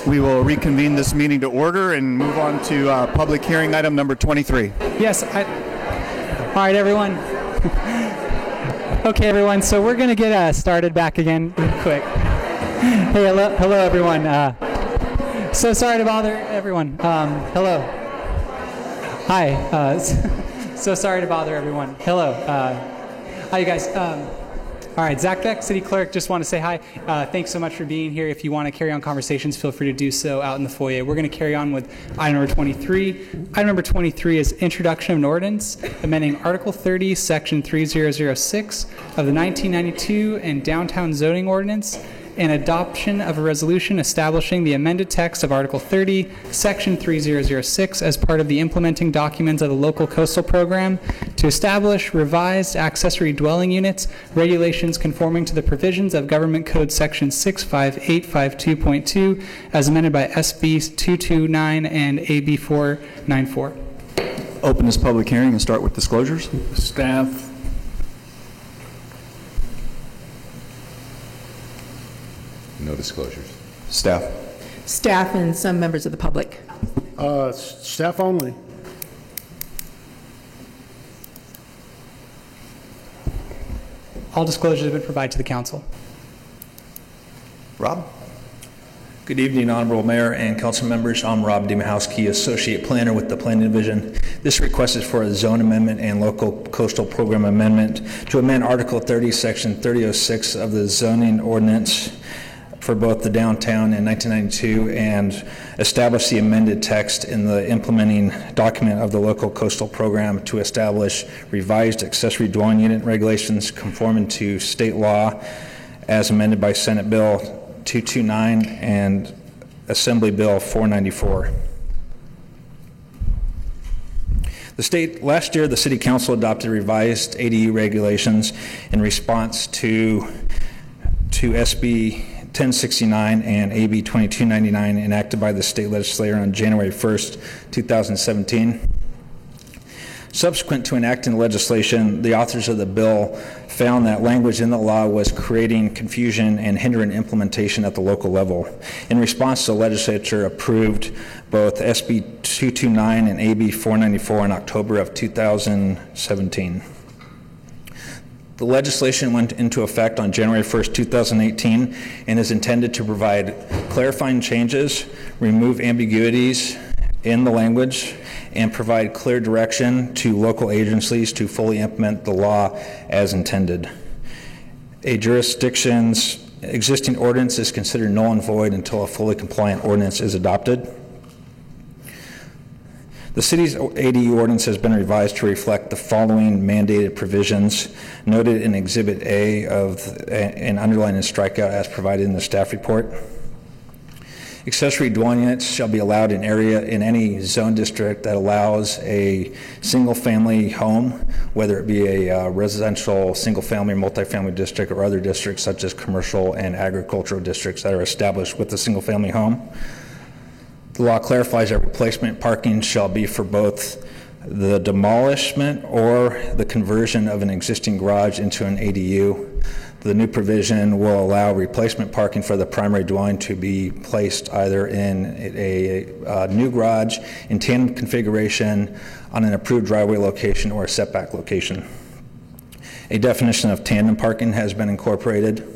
We will reconvene this meeting to order and move on to public hearing item number 23. Yes. All right, everyone. Okay, everyone. So we're going to get started back again real quick. Hey, hello, everyone. So sorry to bother everyone. Hello. Hi. So sorry to bother everyone. Hello. Hi, you guys. All right, Zach Beck, City Clerk, just want to say hi. Thanks so much for being here. If you want to carry on conversations, feel free to do so out in the foyer. We're going to carry on with item number 23. Item number 23 is introduction of an ordinance amending Article 30, Section 3006 of the 1992 and Downtown Zoning Ordinance, and adoption of a resolution establishing the amended text of Article 30, Section 3006 as part of the implementing documents of the local coastal program to establish revised accessory dwelling units regulations conforming to the provisions of Government Code Section 65852.2 as amended by SB 229 and AB 494. Open this public hearing and start with disclosures. Staff. No disclosures. Staff. Staff and some members of the public. Staff only. All disclosures have been provided to the council. Rob? Good evening, Honorable Mayor and council members. I'm Rob Demahowski, Associate Planner with the Planning Division. This request is for a zone amendment and local coastal program amendment to amend Article 30, Section 3006 of the zoning ordinance for both the downtown and 1992 and establish the amended text in the implementing document of the local coastal program to establish revised accessory dwelling unit regulations conforming to state law as amended by Senate Bill 229 and Assembly Bill 494. Last year, the City Council adopted revised ADU regulations in response to SB 1069 and AB 2299 enacted by the state legislature on January 1st, 2017. Subsequent to enacting the legislation, the authors of the bill found that language in the law was creating confusion and hindering implementation at the local level. In response, the legislature approved both SB 229 and AB 494 in October of 2017. The legislation went into effect on January 1st, 2018, and is intended to provide clarifying changes, remove ambiguities in the language, and provide clear direction to local agencies to fully implement the law as intended. A jurisdiction's existing ordinance is considered null and void until a fully compliant ordinance is adopted. The city's ADU ordinance has been revised to reflect the following mandated provisions noted in Exhibit A and underlined and strikeout as provided in the staff report. Accessory dwelling units shall be allowed in any zone district that allows a single-family home, whether it be a residential single-family, multifamily district, or other districts such as commercial and agricultural districts that are established with a single-family home. The law clarifies that replacement parking shall be for both the demolishment or the conversion of an existing garage into an ADU. The new provision will allow replacement parking for the primary dwelling to be placed either in a new garage, in tandem configuration, on an approved driveway location, or a setback location. A definition of tandem parking has been incorporated.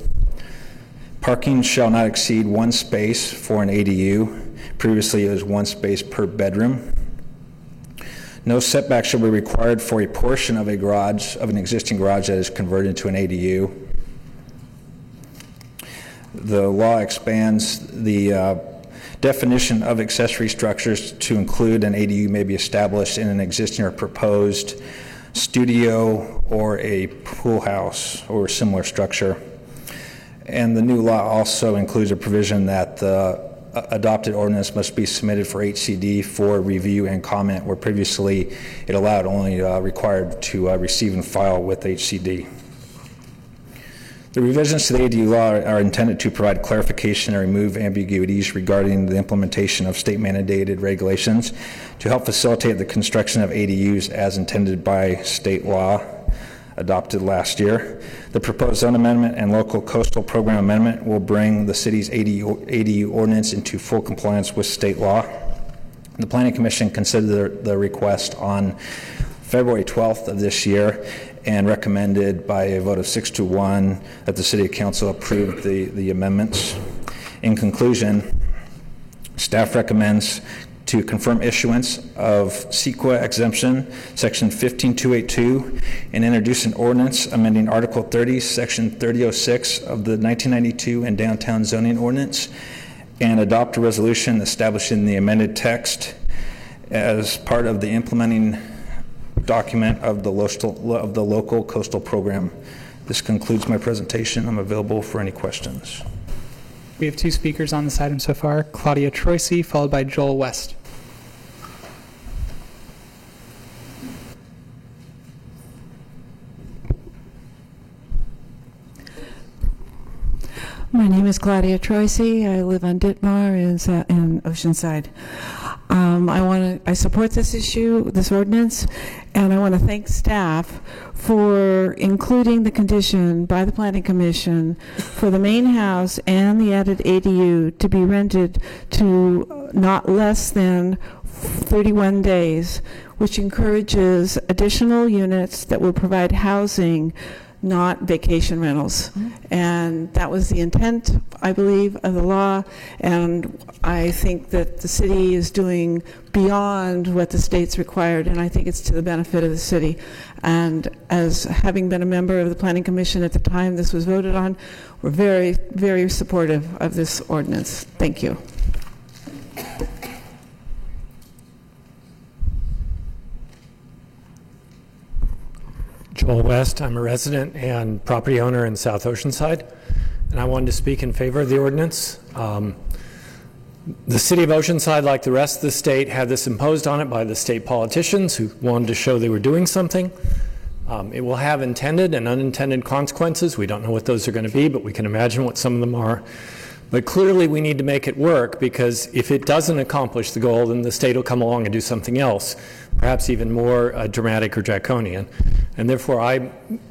Parking shall not exceed one space for an ADU. Previously, it was one space per bedroom. No setback shall be required for a portion of an existing garage that is converted into an ADU. The law expands the definition of accessory structures to include an ADU may be established in an existing or proposed studio or a pool house or similar structure. And the new law also includes a provision that the adopted ordinance must be submitted for HCD for review and comment, where previously it allowed only required to receive and file with HCD. The revisions to the ADU law are intended to provide clarification and remove ambiguities regarding the implementation of state mandated regulations to help facilitate the construction of ADUs as intended by state law. adopted last year. The proposed zone amendment and local coastal program amendment will bring the city's ADU ordinance into full compliance with state law. The Planning Commission considered the request on February 12th of this year and recommended by a vote of 6-1 that the City Council approve the amendments. In conclusion, staff recommends to confirm issuance of CEQA exemption, Section 15282, and introduce an ordinance amending Article 30, Section 3006 of the 1992 and Downtown Zoning Ordinance, and adopt a resolution establishing the amended text as part of the implementing document of the local coastal program. This concludes my presentation. I'm available for any questions. We have two speakers on this item so far, Claudia Troisi, followed by Joel West. My name is Claudia Troisi. I live on Ditmar in Oceanside. I support this issue, this ordinance, and I want to thank staff for including the condition by the Planning Commission for the main house and the added ADU to be rented to not less than 31 days, which encourages additional units that will provide housing, not vacation rentals. And that was the intent, I believe, of the law, and I think that the city is doing beyond what the state's required, and I think it's to the benefit of the city. And as having been a member of the Planning Commission at the time this was voted on, we're very, very supportive of this ordinance. Thank you. Joel West. I'm a resident and property owner in South Oceanside, and I wanted to speak in favor of the ordinance. The city of Oceanside, like the rest of the state, had this imposed on it by the state politicians who wanted to show they were doing something. It will have intended and unintended consequences. We don't know what those are going to be, but we can imagine what some of them are. But clearly we need to make it work, because if it doesn't accomplish the goal, then the state will come along and do something else, perhaps even more dramatic or draconian. And therefore,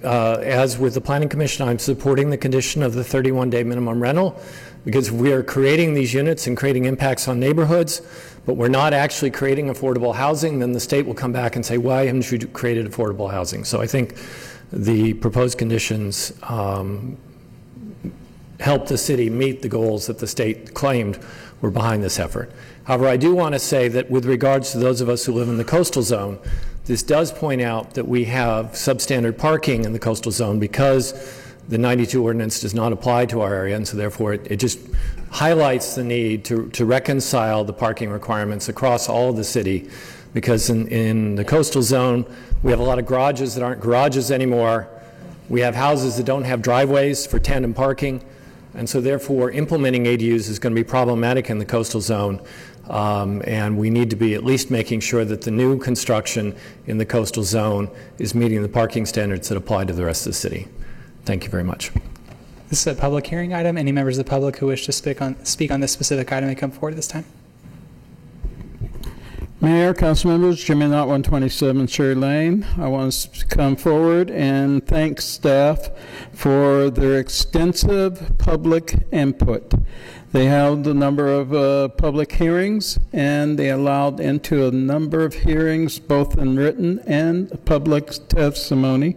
as with the Planning Commission, I'm supporting the condition of the 31-day minimum rental, because we are creating these units and creating impacts on neighborhoods, but we're not actually creating affordable housing. Then the state will come back and say, why haven't you created affordable housing? So I think the proposed conditions help the city meet the goals that the state claimed were behind this effort. However, I do want to say that with regards to those of us who live in the coastal zone, this does point out that we have substandard parking in the coastal zone because the 92 ordinance does not apply to our area, and so therefore it just highlights the need to reconcile the parking requirements across all of the city, because in the coastal zone we have a lot of garages that aren't garages anymore. We have houses that don't have driveways for tandem parking, and so therefore implementing ADUs is going to be problematic in the coastal zone, and we need to be at least making sure that the new construction in the coastal zone is meeting the parking standards that apply to the rest of the city. Thank you very much. This is a public hearing item. Any members of the public who wish to speak on this specific item may come forward at this time. Mayor, council members, Jimmy Knott, 127 Cherry Lane. I want to come forward and thank staff for their extensive public input. They held a number of public hearings, and they allowed into a number of hearings, both in written and public testimony.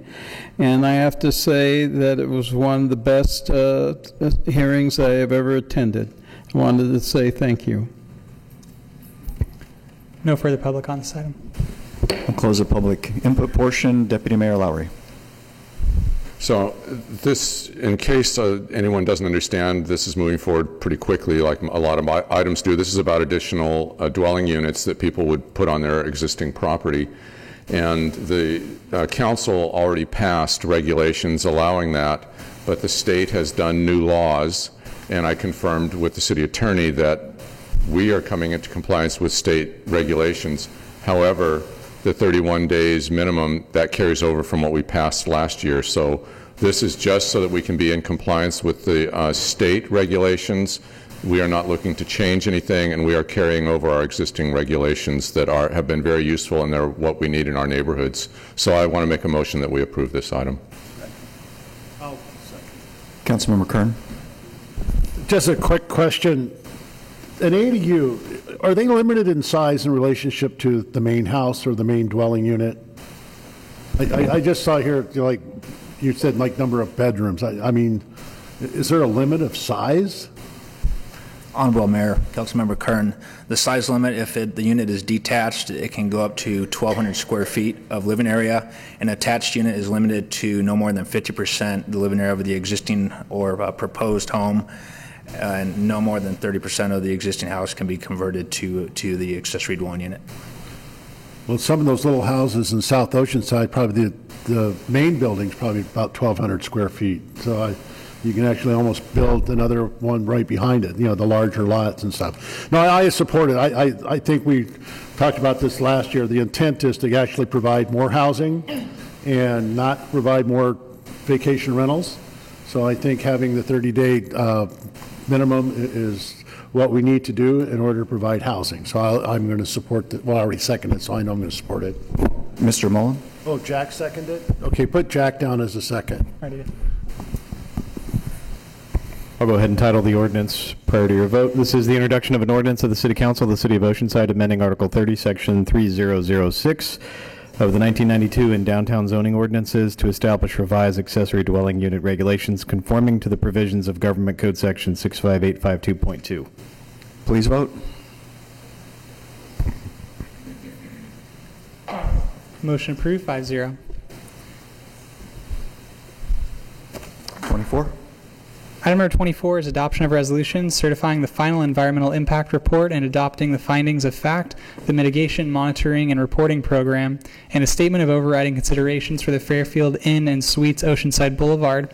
And I have to say that it was one of the best hearings I have ever attended. I wanted to say thank you. No further public on this item. I'll close the public input portion. Deputy Mayor Lowry. So this, in case anyone doesn't understand, this is moving forward pretty quickly like a lot of items do. This is about additional dwelling units that people would put on their existing property. And the council already passed regulations allowing that, but the state has done new laws, and I confirmed with the city attorney that we are coming into compliance with state regulations. However, the 31 days minimum, that carries over from what we passed last year. So this is just so that we can be in compliance with the state regulations We are not looking to change anything, and we are carrying over our existing regulations that have been very useful, and they're what we need in our neighborhoods. So I want to make a motion that we approve this item. Councilmember Kern. Just a quick question. An ADU, are they limited in size in relationship to the main house or the main dwelling unit? I just saw here, like, you said, like, number of bedrooms. I mean, is there a limit of size? Honorable Mayor, Councilmember Kern, the size limit, if the unit is detached, it can go up to 1,200 square feet of living area. An attached unit is limited to no more than 50% the living area of the existing or proposed home, and no more than 30% of the existing house can be converted to the accessory dwelling unit. Well, some of those little houses in South Oceanside, probably the main building's probably about 1,200 square feet. So you can actually almost build another one right behind it, the larger lots and stuff. No, I support it. I think we talked about this last year. The intent is to actually provide more housing and not provide more vacation rentals. So I think having the 30-day minimum is what we need to do in order to provide housing. So I'm going to support it. Well, I already seconded it, so I know I'm going to support it. Mr. Mullen. Oh, Jack seconded? Okay, put Jack down as a second. Ready. I'll go ahead and title the ordinance prior to your vote. This is the introduction of an ordinance of the City Council of the City of Oceanside amending Article 30, Section 3006 of the 1992 in downtown zoning ordinances to establish revised accessory dwelling unit regulations conforming to the provisions of Government Code Section 65852.2. Please vote. Motion approved, 5-0. 24. Item number 24 is adoption of resolution certifying the final environmental impact report and adopting the findings of fact, the mitigation, monitoring, and reporting program, and a statement of overriding considerations for the Fairfield Inn and Suites Oceanside Boulevard.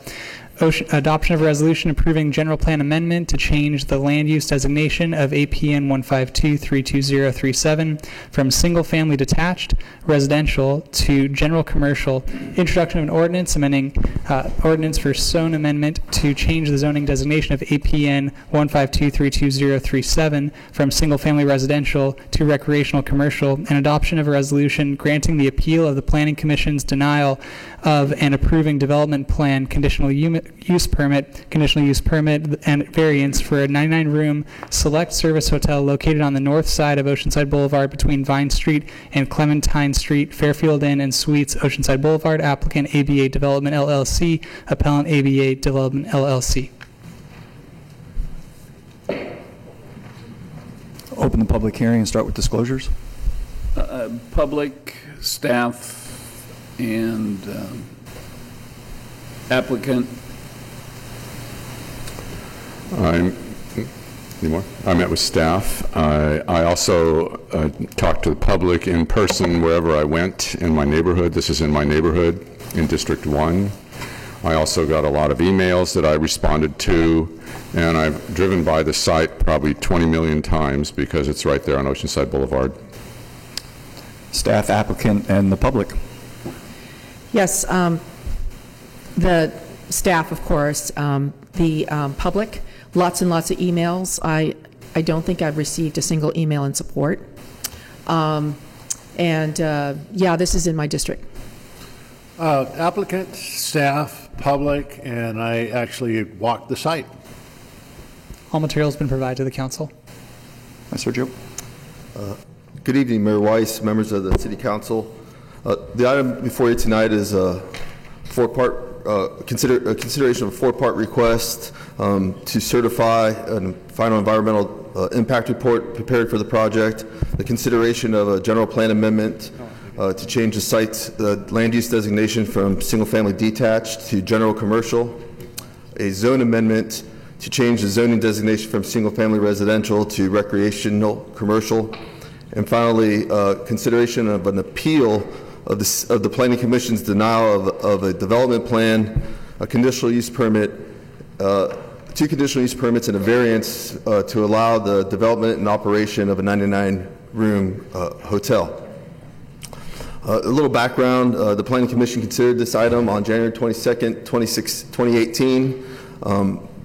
Adoption of a resolution approving general plan amendment to change the land use designation of APN 152-32037 from single-family detached residential to general commercial. Introduction of an ordinance amending ordinance for zone amendment to change the zoning designation of APN 152-32037 from single-family residential to recreational commercial, and adoption of a resolution granting the appeal of the Planning Commission's denial of and approving development plan conditional use permit and variance for a 99-room select service hotel located on the north side of Oceanside Boulevard between Vine Street and Clementine Street, Fairfield Inn and Suites, Oceanside Boulevard, applicant ABA Development LLC, appellant ABA Development LLC. Open the public hearing and start with disclosures. Public, staff, and applicant. I met with staff. I also talked to the public in person wherever I went in my neighborhood. This is in my neighborhood in District 1. I also got a lot of emails that I responded to, and I've driven by the site probably 20 million times because it's right there on Oceanside Boulevard. Staff, applicant, and the public. Yes, the staff, of course, the public, lots and lots of emails. I don't think I've received a single email in support. Yeah, this is in my district. Applicant, staff, public, and I actually walked the site. All materials have been provided to the council. Sergio. Good evening, Mayor Weiss, members of the City Council. The item before you tonight is a consideration of a four-part request to certify a final environmental impact report prepared for the project, the consideration of a general plan amendment to change the site's land use designation from single-family detached to general commercial, a zone amendment to change the zoning designation from single-family residential to recreational commercial, and finally, consideration of an appeal of the Planning Commission's denial of a development plan, a conditional use permit, 2 conditional use permits, and a variance to allow the development and operation of a 99-room hotel. A little background, the Planning Commission considered this item on January 22nd, 2018.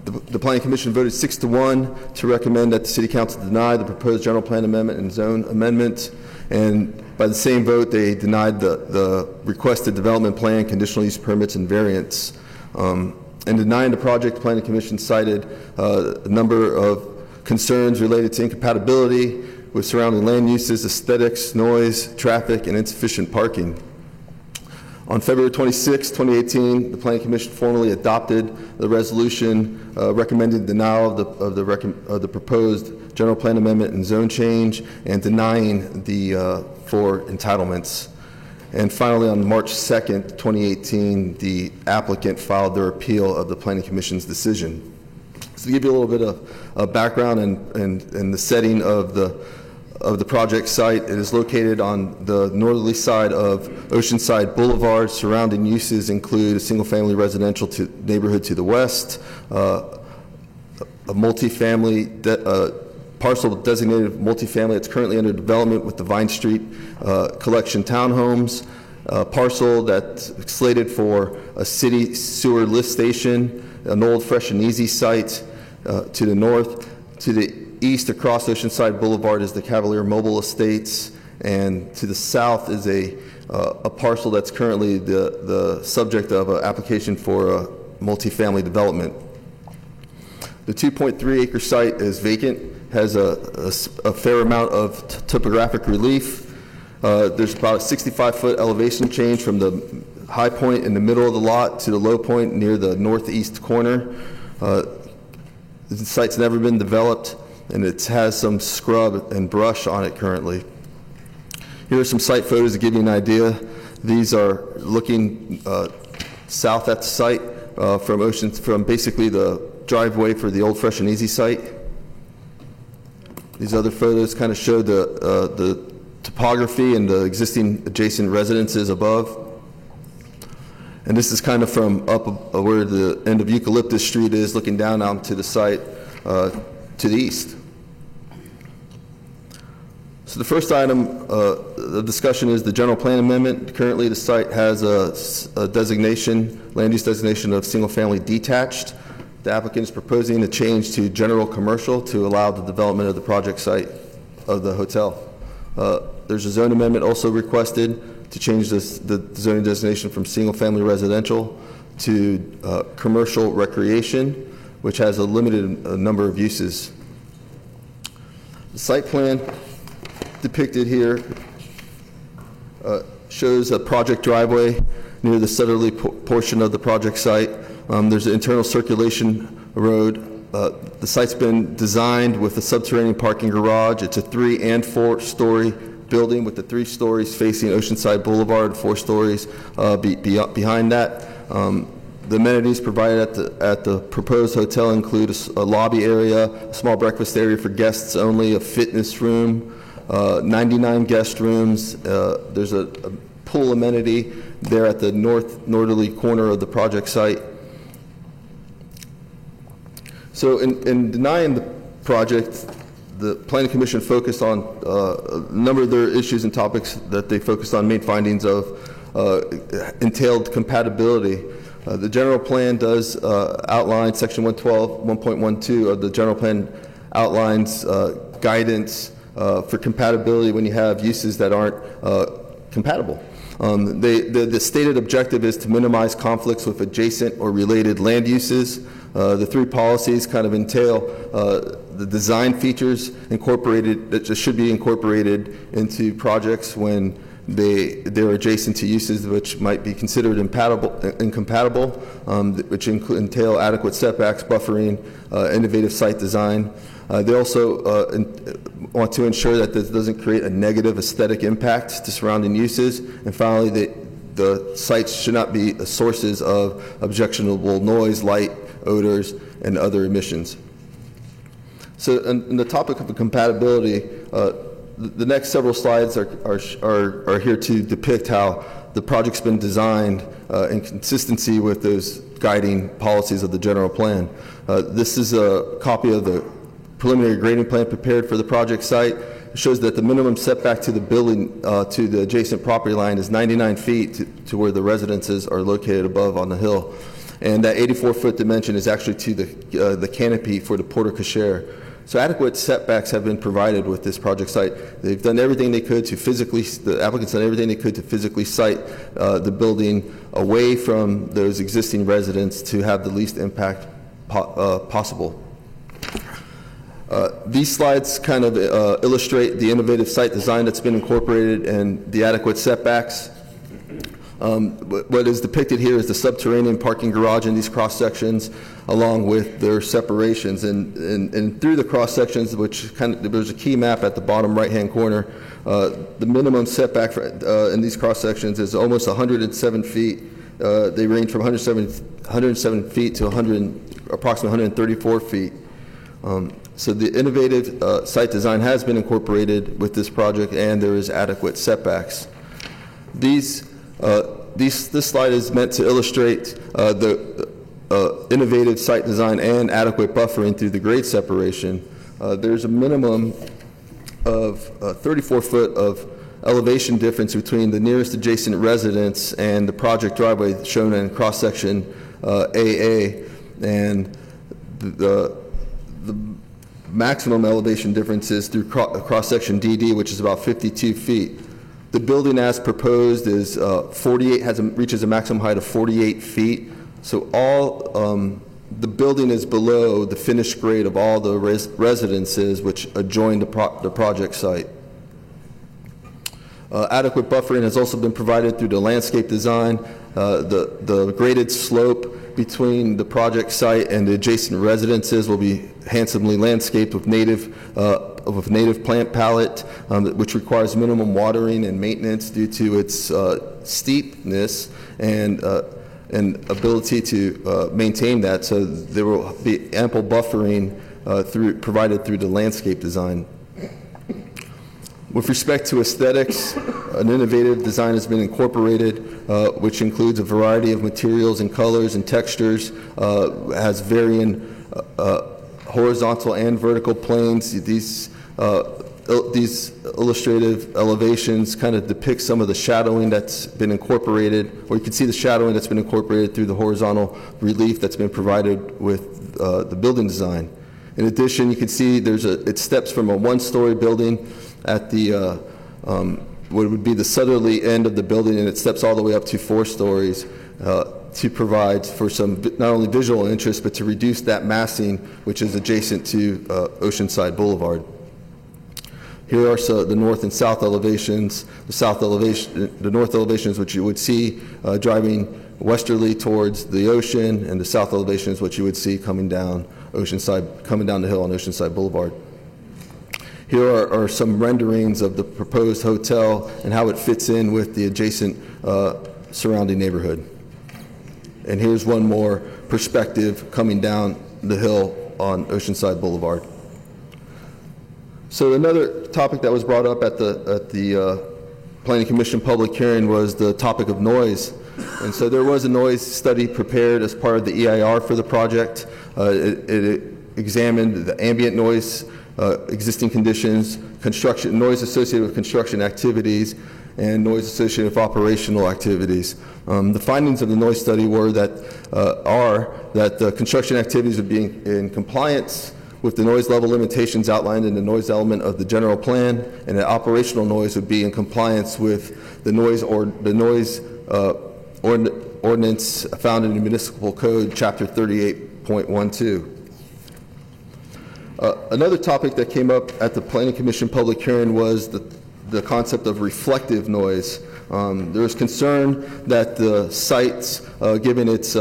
The Planning Commission voted 6-1 to recommend that the City Council deny the proposed general plan amendment and zone amendment. And by the same vote, they denied the requested development plan, conditional use permits, and variants. In denying the project, the Planning Commission cited a number of concerns related to incompatibility with surrounding land uses, aesthetics, noise, traffic, and insufficient parking. On February 26, 2018, the Planning Commission formally adopted the resolution recommending denial of the proposed general plan amendment and zone change and denying the 4 entitlements. And finally, on March 2nd, 2018, the applicant filed their appeal of the Planning Commission's decision. So to give you a little bit of background and the setting of the project site, it is located on the northerly side of Oceanside Boulevard. Surrounding uses include a single-family residential neighborhood to the west, a multifamily parcel designated multifamily that's currently under development with the Vine Street Collection Townhomes, a parcel that's slated for a city sewer lift station, an old Fresh and Easy site to the north. To the east across Oceanside Boulevard is the Cavalier Mobile Estates, and to the south is a parcel that's currently the subject of an application for a multifamily development. The 2.3-acre site is vacant, has a fair amount of topographic relief. There's about a 65-foot elevation change from the high point in the middle of the lot to the low point near the northeast corner. The site's never been developed, and it has some scrub and brush on it currently. Here are some site photos to give you an idea. These are looking south at the site from basically the driveway for the old Fresh and Easy site. These other photos kind of show the topography and the existing adjacent residences above. And this is kind of from up where the end of Eucalyptus Street is, looking down onto the site to the east. So the first item of discussion is the general plan amendment. Currently, the site has a designation, land use designation of single-family detached. The applicant is proposing a change to general commercial to allow the development of the project site of the hotel. There's a zone amendment also requested to change the zoning designation from single-family residential to commercial recreation, which has a limited number of uses. The site plan depicted here shows a project driveway near the southerly portion of the project site. There's an internal circulation road. The site's been designed with a subterranean parking garage. It's a 3- and 4-story building with the 3 stories facing Oceanside Boulevard, 4 stories behind that. The amenities provided at the proposed hotel include a lobby area, a small breakfast area for guests only, a fitness room, 99 guest rooms. There's a pool amenity there at the northerly corner of the project site. So in denying the project, the Planning Commission focused on a number of their issues and topics that they focused on. Main findings of entailed compatibility. The general plan does outline Section 112, 1.12 of the general plan outlines guidance for compatibility when you have uses that aren't compatible. The stated objective is to minimize conflicts with adjacent or related land uses. The 3 policies kind of entail the design features that should be incorporated into projects when they're adjacent to uses which might be considered incompatible, which entail adequate setbacks, buffering, innovative site design. They also want to ensure that this doesn't create a negative aesthetic impact to surrounding uses. And finally, the sites should not be sources of objectionable noise, light, odors, and other emissions. So on the topic of compatibility, the next several slides are here to depict how the project's been designed in consistency with those guiding policies of the general plan. This is a copy of the preliminary grading plan prepared for the project site. It shows that the minimum setback to the building, to the adjacent property line is 99 feet to where the residences are located above on the hill. And that 84-foot dimension is actually to the canopy for the porte cochere. So adequate setbacks have been provided with this project site. They've done everything they could to the applicants done everything they could to physically site the building away from those existing residents to have the least impact possible. These slides kind of illustrate the innovative site design that's been incorporated and the adequate setbacks. What is depicted here is the subterranean parking garage in these cross sections, along with their separations. And through the cross sections, which there's a key map at the bottom right-hand corner. The minimum setback in these cross sections is almost 107 feet. They range from 107 feet to approximately 134 feet. So the innovative site design has been incorporated with this project, and there is adequate setbacks. This slide is meant to illustrate the innovative site design and adequate buffering through the grade separation. There's a minimum of 34 foot of elevation difference between the nearest adjacent residence and the project driveway shown in cross-section AA, and the maximum elevation differences through cross-section DD, which is about 52 feet. The building as proposed is reaches a maximum height of 48 feet. So the building is below the finished grade of all the residences which adjoin the project site. Adequate buffering has also been provided through the landscape design. The graded slope between the project site and the adjacent residences will be handsomely landscaped with native plant palette, which requires minimum watering and maintenance due to its steepness and ability to maintain that. So there will be ample buffering provided through the landscape design. With respect to aesthetics, an innovative design has been incorporated, which includes a variety of materials and colors and textures, has varying horizontal and vertical planes. These illustrative elevations kind of depict some of the shadowing that's been incorporated, or you can see the shadowing that's been incorporated through the horizontal relief that's been provided with the building design. In addition, you can see it steps from a one-story building at the what would be the southerly end of the building, and it steps all the way up to 4 stories to provide for some not only visual interest, but to reduce that massing which is adjacent to Oceanside Boulevard. Here are the north and south elevations. The north elevations, which you would see driving westerly towards the ocean, and the south elevations, which you would see coming down the hill on Oceanside Boulevard. Here are some renderings of the proposed hotel and how it fits in with the adjacent surrounding neighborhood. And here's one more perspective coming down the hill on Oceanside Boulevard. So another topic that was brought up at the Planning Commission public hearing was the topic of noise. And so there was a noise study prepared as part of the EIR for the project. It examined the ambient noise, existing conditions, noise associated with construction activities, and noise associated with operational activities. The findings of the noise study were that the construction activities would be in compliance with the noise level limitations outlined in the noise element of the general plan, and that operational noise would be in compliance with the noise ordinance found in the Municipal Code, Chapter 38.12. Another topic that came up at the Planning Commission public hearing was the concept of reflective noise. There was concern that the sites, given its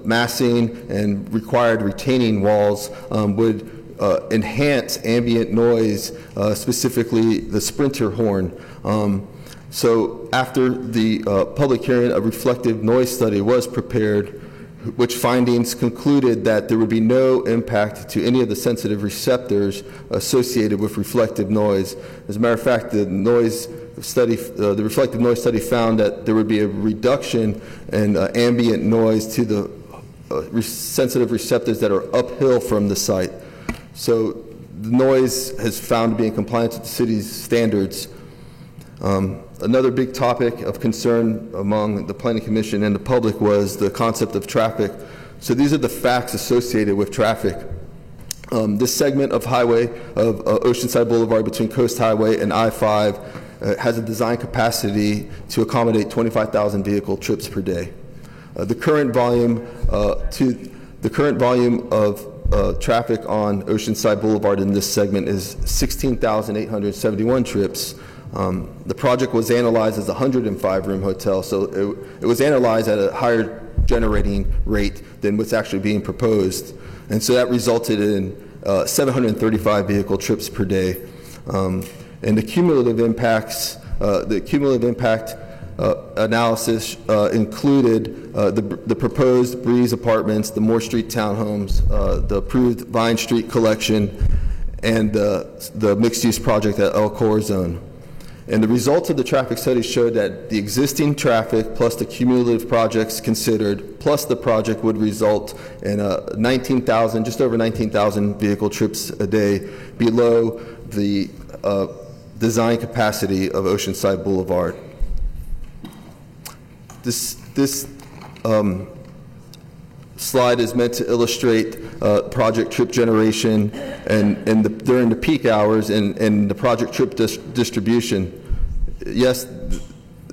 massing and required retaining walls, would enhance ambient noise, specifically the sprinter horn. So after the public hearing, a reflective noise study was prepared, which findings concluded that there would be no impact to any of the sensitive receptors associated with reflective noise. As a matter of fact, the reflective noise study found that there would be a reduction in ambient noise to the sensitive receptors that are uphill from the site. So the noise has found to be in compliance with the city's standards. Another big topic of concern among the Planning Commission and the public was the concept of traffic So these are the facts associated with traffic. This segment of highway, of Oceanside Boulevard between Coast Highway and I-5 has a design capacity to accommodate 25,000 vehicle trips per day. The current volume of traffic on Oceanside Boulevard in this segment is 16,871 trips. The project was analyzed as a 105-room hotel, so it was analyzed at a higher generating rate than what's actually being proposed. And so that resulted in 735 vehicle trips per day. And the cumulative impact analysis included the proposed Breeze Apartments, the Moore Street Townhomes, the approved Vine Street Collection, and the mixed-use project at El Corazon. And the results of the traffic study showed that the existing traffic plus the cumulative projects considered plus the project would result in just over 19,000 vehicle trips a day below the design capacity of Oceanside Boulevard. This slide is meant to illustrate project trip generation during the peak hours and the project trip distribution. Yes,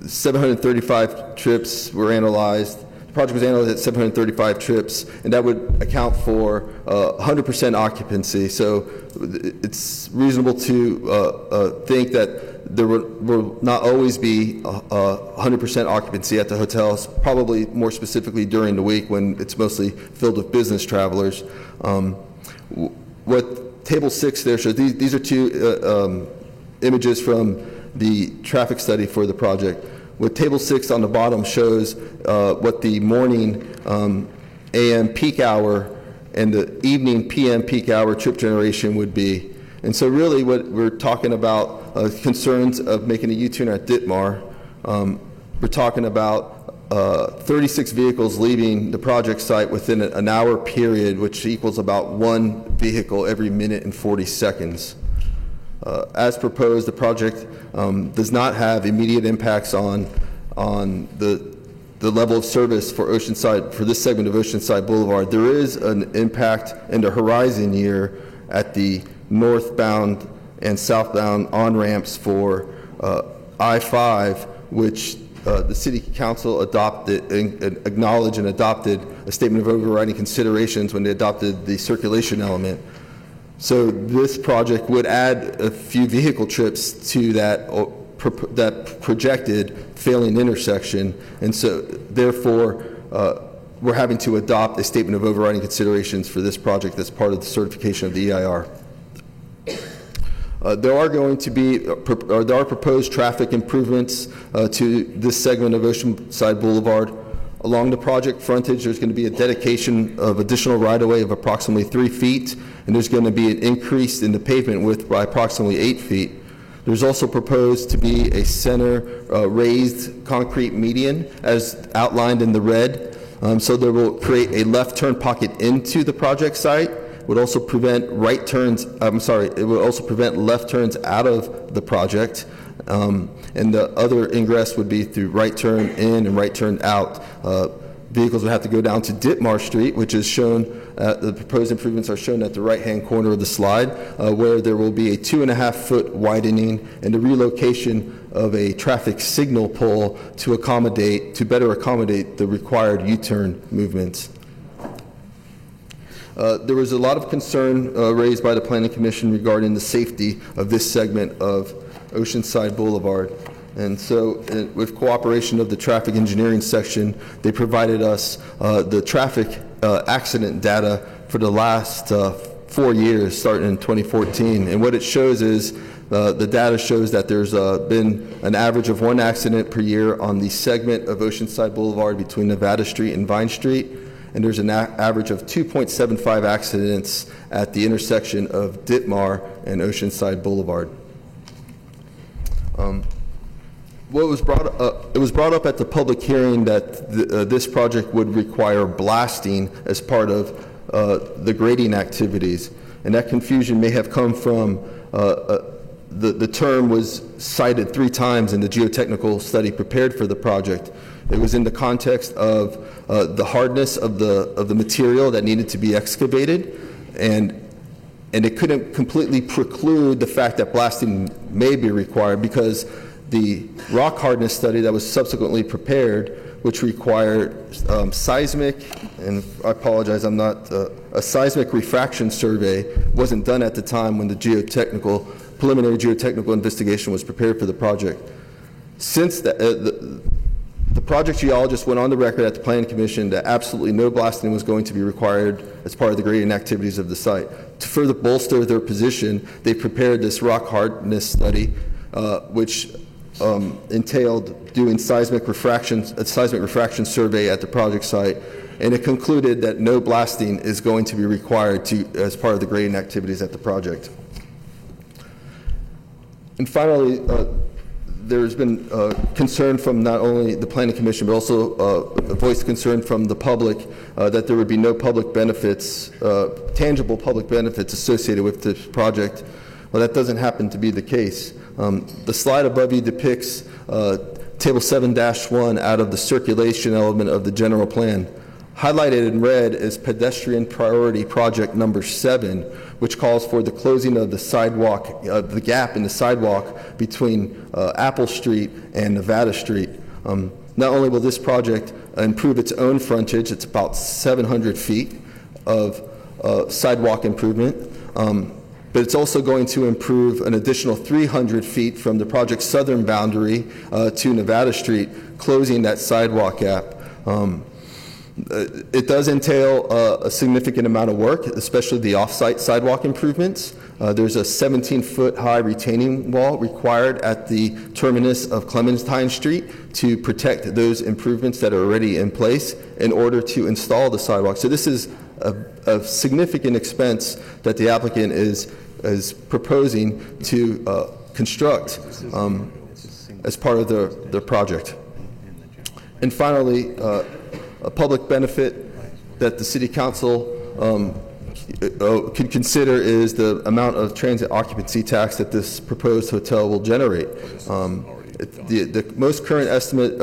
735 trips were analyzed. The project was analyzed at 735 trips, and that would account for 100% occupancy. So it's reasonable to think that there will not always be 100% occupancy at the hotels, probably more specifically during the week when it's mostly filled with business travelers. What Table 6 there shows, these are two images from the traffic study for the project. What Table 6 on the bottom shows what the morning AM peak hour and the evening PM peak hour trip generation would be. And so really what we're talking about concerns of making a U-turn at Ditmar. We're talking about 36 vehicles leaving the project site within an hour period, which equals about one vehicle every minute and 40 seconds. As proposed, the project does not have immediate impacts on the level of service for Oceanside, for this segment of Oceanside Boulevard. There is an impact in the horizon year at the northbound and southbound on-ramps for I-5, which the City Council adopted, acknowledged and adopted a statement of overriding considerations when they adopted the circulation element. So this project would add a few vehicle trips to that projected failing intersection, and so therefore we're having to adopt a statement of overriding considerations for this project as part of the certification of the EIR. There are proposed traffic improvements to this segment of Oceanside Boulevard. Along the project frontage, there's going to be a dedication of additional right-of-way of approximately 3 feet, and there's going to be an increase in the pavement width by approximately 8 feet. There's also proposed to be a center raised concrete median as outlined in the red. So there will create a left turn pocket into the project site. It would also prevent right turns, it would also prevent left turns out of the project. And the other ingress would be through right turn in and right turn out. Vehicles would have to go down to Ditmar Street, which is shown, the proposed improvements are shown at the right-hand corner of the slide, where there will be a 2.5-foot widening and the relocation of a traffic signal pole to better accommodate the required U-turn movements. There was a lot of concern raised by the Planning Commission regarding the safety of this segment of Oceanside Boulevard. And so with cooperation of the traffic engineering section, they provided us the traffic accident data for the last 4 years, starting in 2014. And what it shows is the data shows that there's been an average of 1 accident per year on the segment of Oceanside Boulevard between Nevada Street and Vine Street. And there's an average of 2.75 accidents at the intersection of Ditmar and Oceanside Boulevard. It was brought up at the public hearing that this project would require blasting as part of the grading activities, and that confusion may have come from the term was cited 3 times in the geotechnical study prepared for the project. It was in the context of the hardness of the material that needed to be excavated, and it couldn't completely preclude the fact that blasting may be required, because the rock hardness study that was subsequently prepared, which required seismic, and I apologize, I'm not, a seismic refraction survey wasn't done at the time when the preliminary geotechnical investigation was prepared for the project. Since the project geologist went on the record at the Planning Commission that absolutely no blasting was going to be required as part of the grading activities of the site. To further bolster their position, they prepared this rock hardness study, which entailed doing a seismic refraction survey at the project site, and it concluded that no blasting is going to be required as part of the grading activities at the project. And finally, there's been concern from not only the Planning Commission, but also a voiced concern from the public that there would be no public benefits, tangible public benefits associated with this project. Well, that doesn't happen to be the case. The slide above you depicts Table 7-1 out of the circulation element of the general plan. Highlighted in red is pedestrian priority project number 7, which calls for the closing of the sidewalk, the gap in the sidewalk between Apple Street and Nevada Street. Not only will this project improve its own frontage, it's about 700 feet of sidewalk improvement, but it's also going to improve an additional 300 feet from the project's southern boundary to Nevada Street, closing that sidewalk gap. It does entail a significant amount of work, especially the off-site sidewalk improvements. There's a 17-foot high retaining wall required at the terminus of Clementine Street to protect those improvements that are already in place in order to install the sidewalk. So this is a significant expense that the applicant is proposing to construct as part of their project. And finally, a public benefit that the City Council could consider is the amount of transit occupancy tax that this proposed hotel will generate. The most current estimate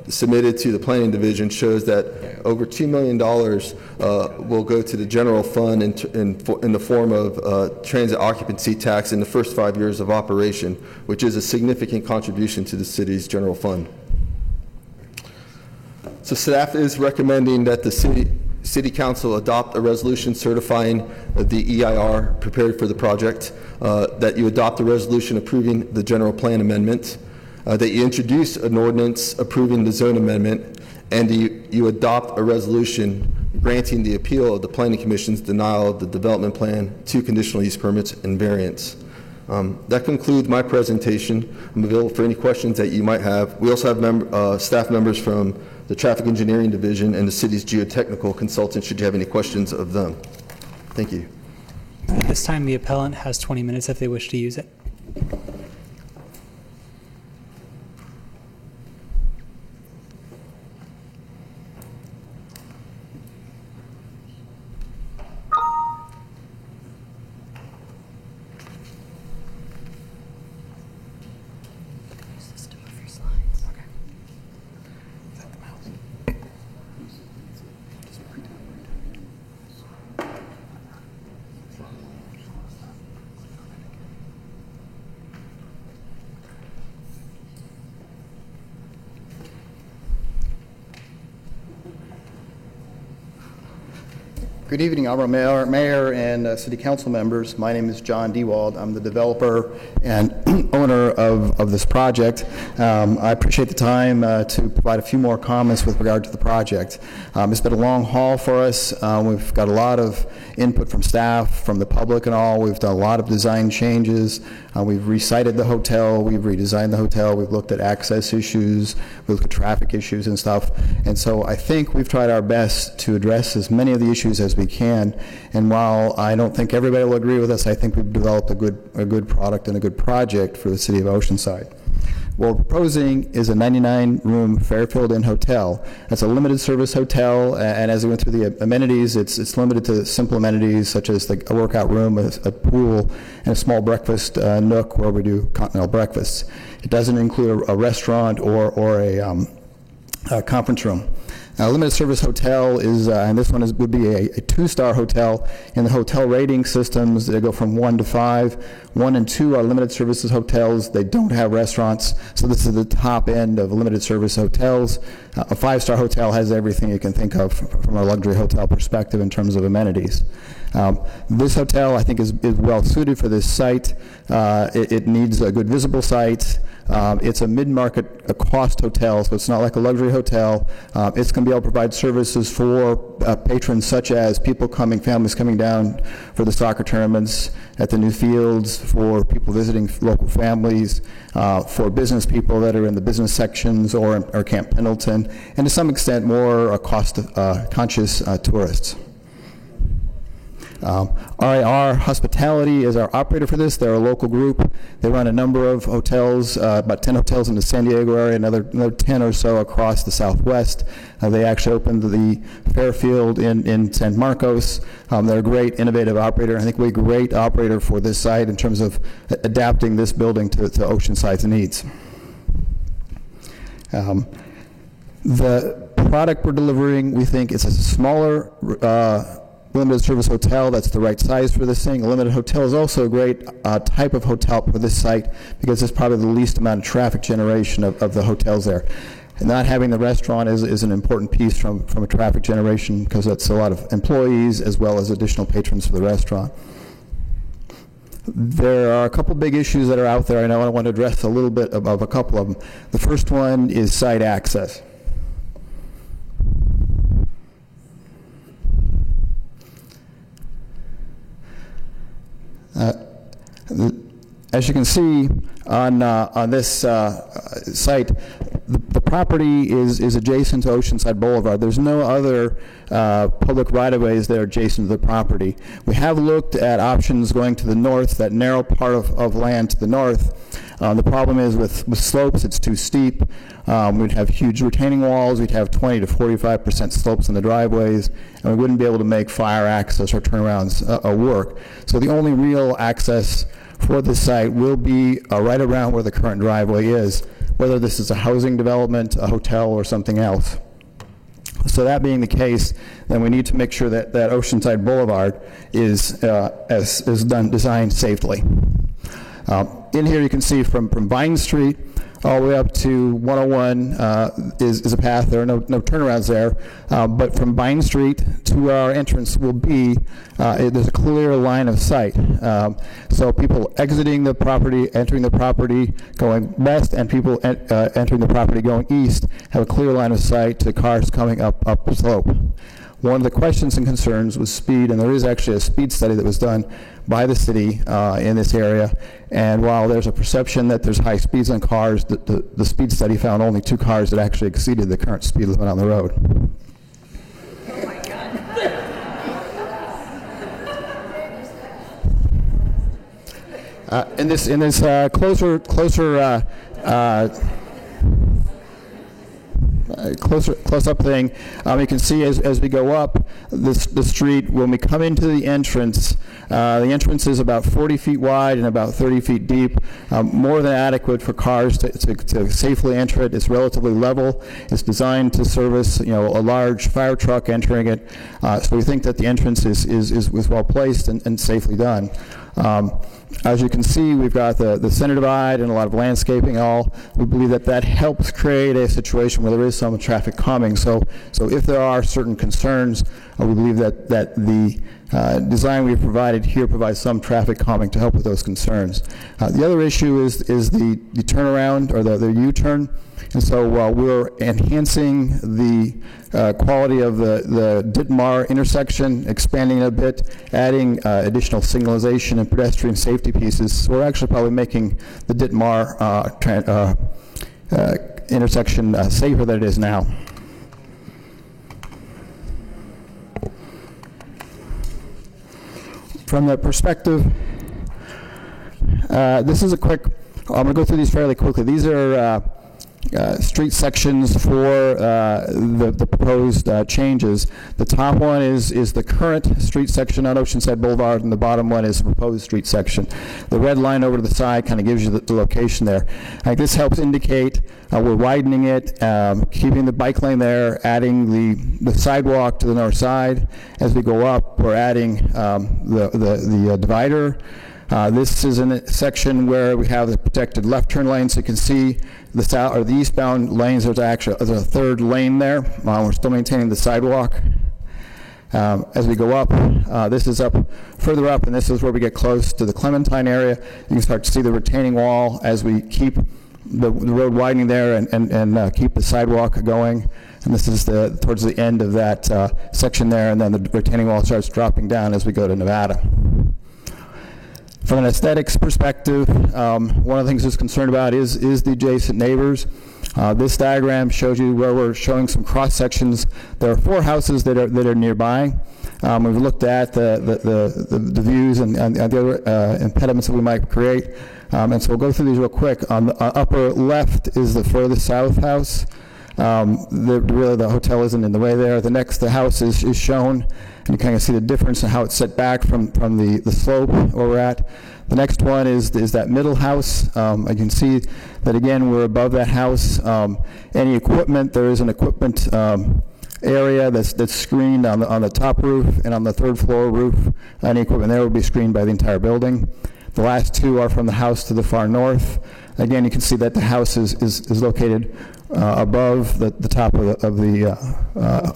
submitted to the Planning Division shows that over $2 million will go to the general fund in the form of transit occupancy tax in the first 5 years of operation, which is a significant contribution to the city's general fund. So staff is recommending that the City Council adopt a resolution certifying the EIR prepared for the project, that you adopt a resolution approving the general plan amendment, that you introduce an ordinance approving the zone amendment, and you adopt a resolution granting the appeal of the Planning Commission's denial of the development plan, 2 conditional use permits, and variance. That concludes my presentation. I'm available for any questions that you might have. We also have staff members from the Traffic Engineering Division and the city's geotechnical consultant, should you have any questions of them. Thank you. At this time, the appellant has 20 minutes if they wish to use it. Good evening, Honorable Mayor and City Council members. My name is John Dewald. I'm the developer and owner of this project. I appreciate the time to provide a few more comments with regard to the project. It's been a long haul for us. We've got a lot of input from staff, from the public and all. We've done a lot of design changes. We've recited the hotel. We've redesigned the hotel. We've looked at access issues. We looked at traffic issues and stuff. And so I think we've tried our best to address as many of the issues as we can. And while I don't think everybody will agree with us, I think we've developed a good product and a good project for the city of Oceanside. What we're proposing is a 99-room Fairfield Inn hotel. It's a limited service hotel, and as we went through the amenities, it's limited to simple amenities such as a workout room, a pool, and a small breakfast nook where we do continental breakfasts. It doesn't include a restaurant or conference room. Limited service hotel is, and this one would be a 2-star hotel. In the hotel rating systems, they go from 1 to 5. 1 and 2 are limited services hotels. They don't have restaurants, so this is the top end of limited service hotels. A 5-star hotel has everything you can think of from a luxury hotel perspective in terms of amenities. This hotel, I think, is well suited for this site. It needs a good visible site. It's a mid-market cost hotel, so it's not like a luxury hotel. It's going to be able to provide services for patrons such as families coming down for the soccer tournaments at the new fields, for people visiting local families, for business people that are in the business sections or Camp Pendleton, and to some extent more cost-conscious tourists. RIR Hospitality is our operator for this. They're a local group. They run a number of hotels, about 10 hotels in the San Diego area, another 10 or so across the Southwest. They actually opened the Fairfield in San Marcos. They're a great, innovative operator. I think we're a great operator for this site in terms of adapting this building to Oceanside's needs. The product we're delivering, we think, is a smaller limited service hotel. That's the right size for this thing. A limited hotel is also a great type of hotel for this site because it's probably the least amount of traffic generation of the hotels there. And not having the restaurant is an important piece from a traffic generation because that's a lot of employees as well as additional patrons for the restaurant. There are a couple big issues that are out there, and I want to address a little bit of a couple of them. The first one is site access. As you can see on this site, the property is adjacent to Oceanside Boulevard. There's no other public right-of-ways that are adjacent to the property. We have looked at options going to the north, that narrow part of land to the north. The problem is with slopes, it's too steep. We'd have huge retaining walls. We'd have 20 to 45% slopes in the driveways, and we wouldn't be able to make fire access or turnarounds work. So the only real access for this site will be right around where the current driveway is, whether this is a housing development, a hotel, or something else. So that being the case, then we need to make sure that Oceanside Boulevard is designed safely. In here you can see from Vine Street all the way up to 101 is a path. There are no turnarounds there. But from Vine Street to our entrance will be, there's a clear line of sight. So people exiting the property, entering the property, going west, and people entering the property going east have a clear line of sight to cars coming up the slope. One of the questions and concerns was speed, and there is actually a speed study that was done by the city in this area. And while there's a perception that there's high speeds on cars, the speed study found only 2 cars that actually exceeded the current speed limit on the road. Oh my God. In this closer close-up thing, you can see as we go up the street, when we come into the entrance is about 40 feet wide and about 30 feet deep, more than adequate for cars to safely enter it. It's relatively level. It's designed to service, a large fire truck entering it. So we think that the entrance is well placed and safely done. As you can see, we've got the center divide and a lot of landscaping. We believe that helps create a situation where there is some traffic calming. So if there are certain concerns, we believe that the design we've provided here provides some traffic calming to help with those concerns. The other issue is the turnaround or the U-turn. And so we're enhancing the quality of the Ditmar intersection, expanding it a bit, adding additional signalization and pedestrian safety pieces. So we're actually probably making the Ditmar intersection safer than it is now. From the perspective, this is a quick, I'm going to go through these fairly quickly. These are street sections for the proposed changes. The top one is the current street section on Oceanside Boulevard, and the bottom one is the proposed street section. The red line over to the side kind of gives you the location there. This helps indicate we're widening it, keeping the bike lane there, adding the sidewalk to the north side. As we go up, we're adding the divider. This is in a section where we have the protected left turn lane, so you can see the south or the eastbound lanes. There's a third lane there. We're still maintaining the sidewalk. As we go up, this is further up, and this is where we get close to the Clementine area. You can start to see the retaining wall as we keep the road widening there and keep the sidewalk going. And this is towards the end of that section there, and then the retaining wall starts dropping down as we go to Nevada. From an aesthetics perspective, one of the things that's concerned about is the adjacent neighbors. This diagram shows you where we're showing some cross sections. There are 4 houses that are nearby. We've looked at the views and the other impediments that we might create, and so we'll go through these real quick. On the upper left is the furthest south house. Really, the hotel isn't in the way there. The house is shown, and you kind of see the difference in how it's set back from the slope where we're at. The next one is that middle house. You can see that, again, we're above that house. Any equipment, there is an equipment area that's screened on the top roof and on the third floor roof. Any equipment there will be screened by the entire building. The last 2 are from the house to the far north. Again, you can see that the house is located above the top of the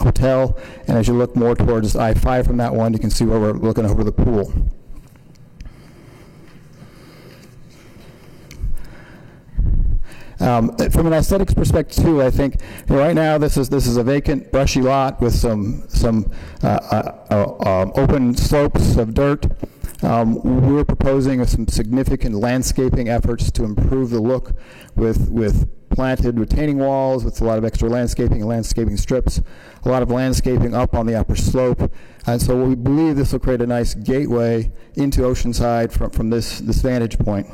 hotel, and as you look more towards I-5 from that one, you can see where we're looking over the pool. From an aesthetics perspective too, I think right now this is a vacant, brushy lot with some open slopes of dirt. We're proposing some significant landscaping efforts to improve the look with planted retaining walls, with a lot of extra landscaping and landscaping strips, a lot of landscaping up on the upper slope. And so we believe this will create a nice gateway into Oceanside from this vantage point.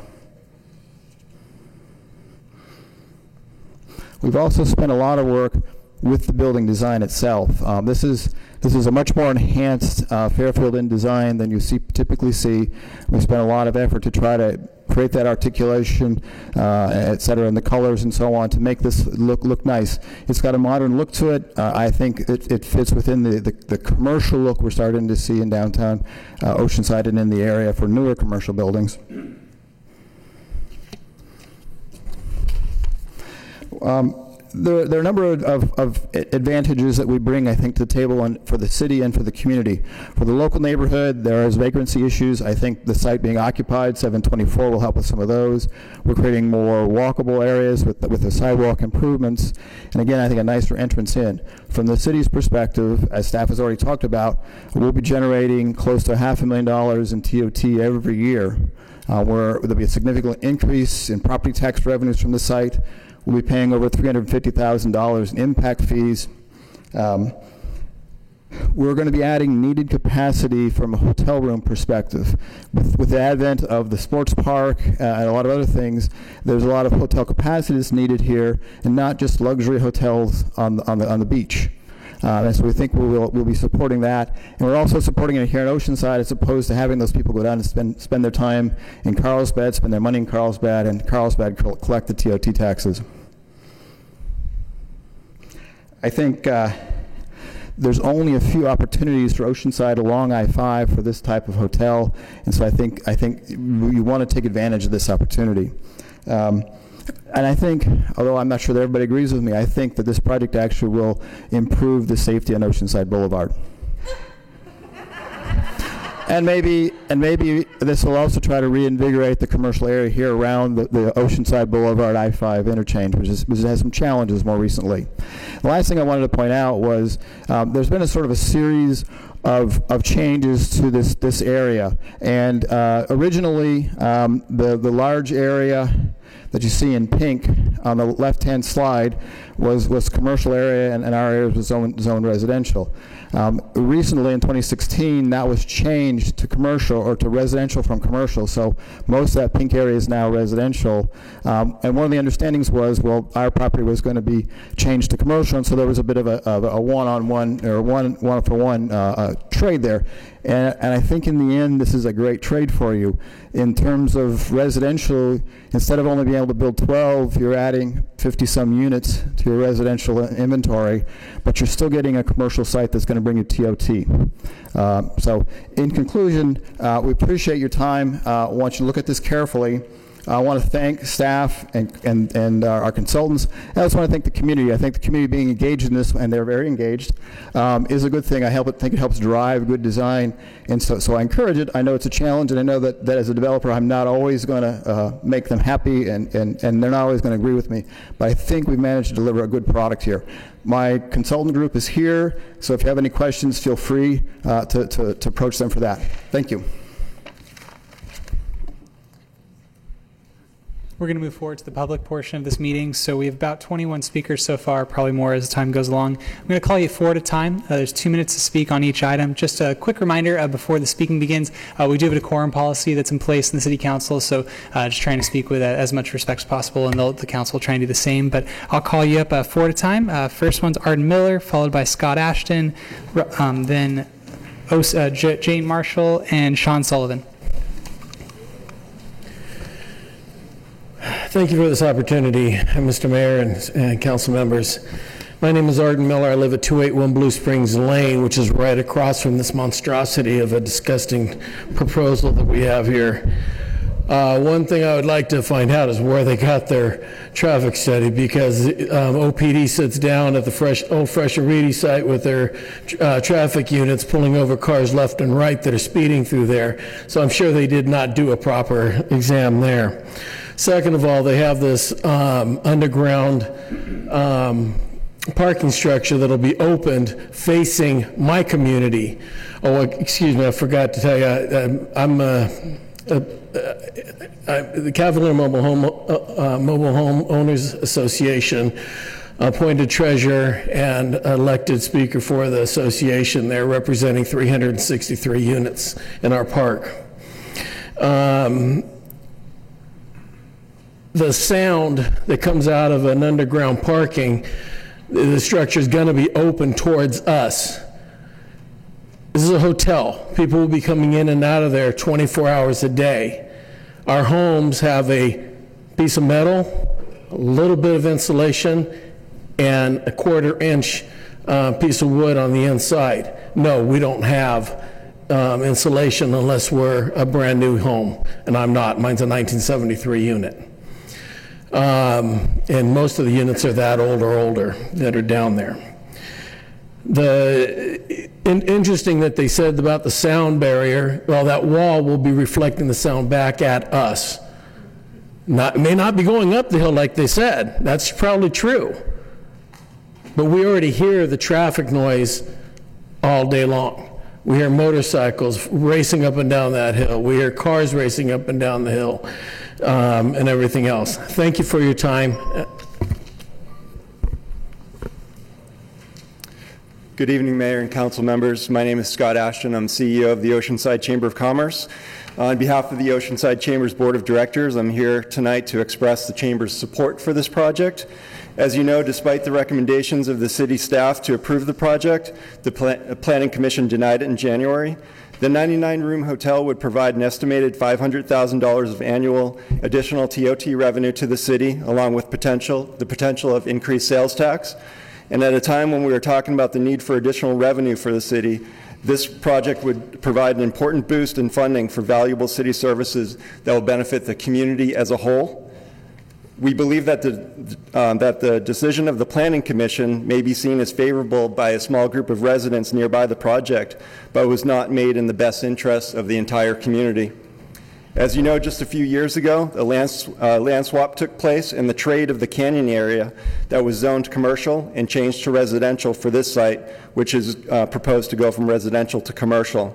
We've also spent a lot of work with the building design itself. This is a much more enhanced Fairfield Inn design than you typically see. We spent a lot of effort to try to create that articulation, et cetera, and the colors and so on to make this look nice. It's got a modern look to it. I think it fits within the commercial look we're starting to see in downtown Oceanside and in the area for newer commercial buildings. There are a number of advantages that we bring, I think, to the table for the city and for the community. For the local neighborhood, there is vagrancy issues. I think the site being occupied, 724, will help with some of those. We're creating more walkable areas with the sidewalk improvements. And again, I think a nicer entrance in. From the city's perspective, as staff has already talked about, we'll be generating close to $500,000 in TOT every year, where there'll be a significant increase in property tax revenues from the site. We'll be paying over $350,000 in impact fees. We're going to be adding needed capacity from a hotel room perspective. With the advent of the sports park and a lot of other things, there's a lot of hotel capacity that's needed here, and not just luxury hotels on the beach. And so we think we'll be supporting that. And we're also supporting it here in Oceanside, as opposed to having those people go down and spend their time in Carlsbad, spend their money in Carlsbad, and Carlsbad collect the TOT taxes. I think there's only a few opportunities for Oceanside along I-5 for this type of hotel, and so I think you want to take advantage of this opportunity. And I think, although I'm not sure that everybody agrees with me, I think that this project actually will improve the safety on Oceanside Boulevard. And maybe this will also try to reinvigorate the commercial area here around the Oceanside Boulevard I-5 interchange, which has some challenges more recently. The last thing I wanted to point out was there's been a sort of a series of changes to this area. And originally, the large area that you see in pink on the left-hand slide was commercial area, and our area was zoned residential. Recently, in 2016, that was changed to commercial, or to residential from commercial, so most of that pink area is now residential. And one of the understandings was, well, our property was going to be changed to commercial, and so there was a bit of a one-on-one, or one-for-one trade there. And I think in the end, this is a great trade for you. In terms of residential, instead of only being able to build 12, you're adding 50-some units to your residential inventory, but you're still getting a commercial site that's going to bring you TOT. So in conclusion, we appreciate your time. I want you to look at this carefully. I want to thank staff and our consultants. I also want to thank the community. I think the community being engaged in this, and they're very engaged, is a good thing. I think it helps drive good design, and so I encourage it. I know it's a challenge, and I know that as a developer, I'm not always going to make them happy, and they're not always going to agree with me, but I think we've managed to deliver a good product here. My consultant group is here, so if you have any questions, feel free to approach them for that. Thank you. We're going to move forward to the public portion of this meeting. So we have about 21 speakers so far, probably more as time goes along. I'm going to call you 4 at a time. There's 2 minutes to speak on each item. Just a quick reminder before the speaking begins, we do have a decorum policy that's in place in the City Council, so just trying to speak with as much respect as possible, and the Council will try and do the same. But I'll call you up 4 at a time. First one's Arden Miller, followed by Scott Ashton, then Jane Marshall, and Sean Sullivan. Thank you for this opportunity, Mr. Mayor and council members. My name is Arden Miller. I live at 281 Blue Springs Lane, which is right across from this monstrosity of a disgusting proposal that we have here. One thing I would like to find out is where they got their traffic study, because OPD sits down at the old Fresh and Reedy site with their traffic units pulling over cars left and right that are speeding through there. So I'm sure they did not do a proper exam there. Second of all, they have this underground parking structure that'll be opened facing my community. Oh, excuse me, I forgot to tell you, I'm the Cavalier Mobile Home Owners Association appointed treasurer and elected speaker for the association. They're representing 363 units in our park. The sound that comes out of an underground parking, the structure is going to be open towards us. This is a hotel. People will be coming in and out of there 24 hours a day. Our homes have a piece of metal, a little bit of insulation, and a 1/4 inch piece of wood on the inside. No, we don't have insulation unless we're a brand new home, and I'm not. Mine's a 1973 unit. And most of the units are that old or older that are down there. Interesting that they said about the sound barrier. Well, that wall will be reflecting the sound back at us. It may not be going up the hill like they said. That's probably true. But we already hear the traffic noise all day long. We hear motorcycles racing up and down that hill. We hear cars racing up and down the hill, and everything else. Thank you for your time. Good evening, Mayor and Council members. My name is Scott Ashton. I'm CEO of the Oceanside Chamber of Commerce. On behalf of the Oceanside Chamber's Board of Directors, I'm here tonight to express the Chamber's support for this project. As you know, despite the recommendations of the city staff to approve the project, the Planning Commission denied it in January. The 99-room hotel would provide an estimated $500,000 of annual additional TOT revenue to the city, along with the potential of increased sales tax. And at a time when we were talking about the need for additional revenue for the city, this project would provide an important boost in funding for valuable city services that will benefit the community as a whole. We believe that the decision of the Planning Commission may be seen as favorable by a small group of residents nearby the project, but was not made in the best interests of the entire community. As you know, just a few years ago, a land swap took place in the trade of the Canyon area that was zoned commercial and changed to residential for this site, which is proposed to go from residential to commercial.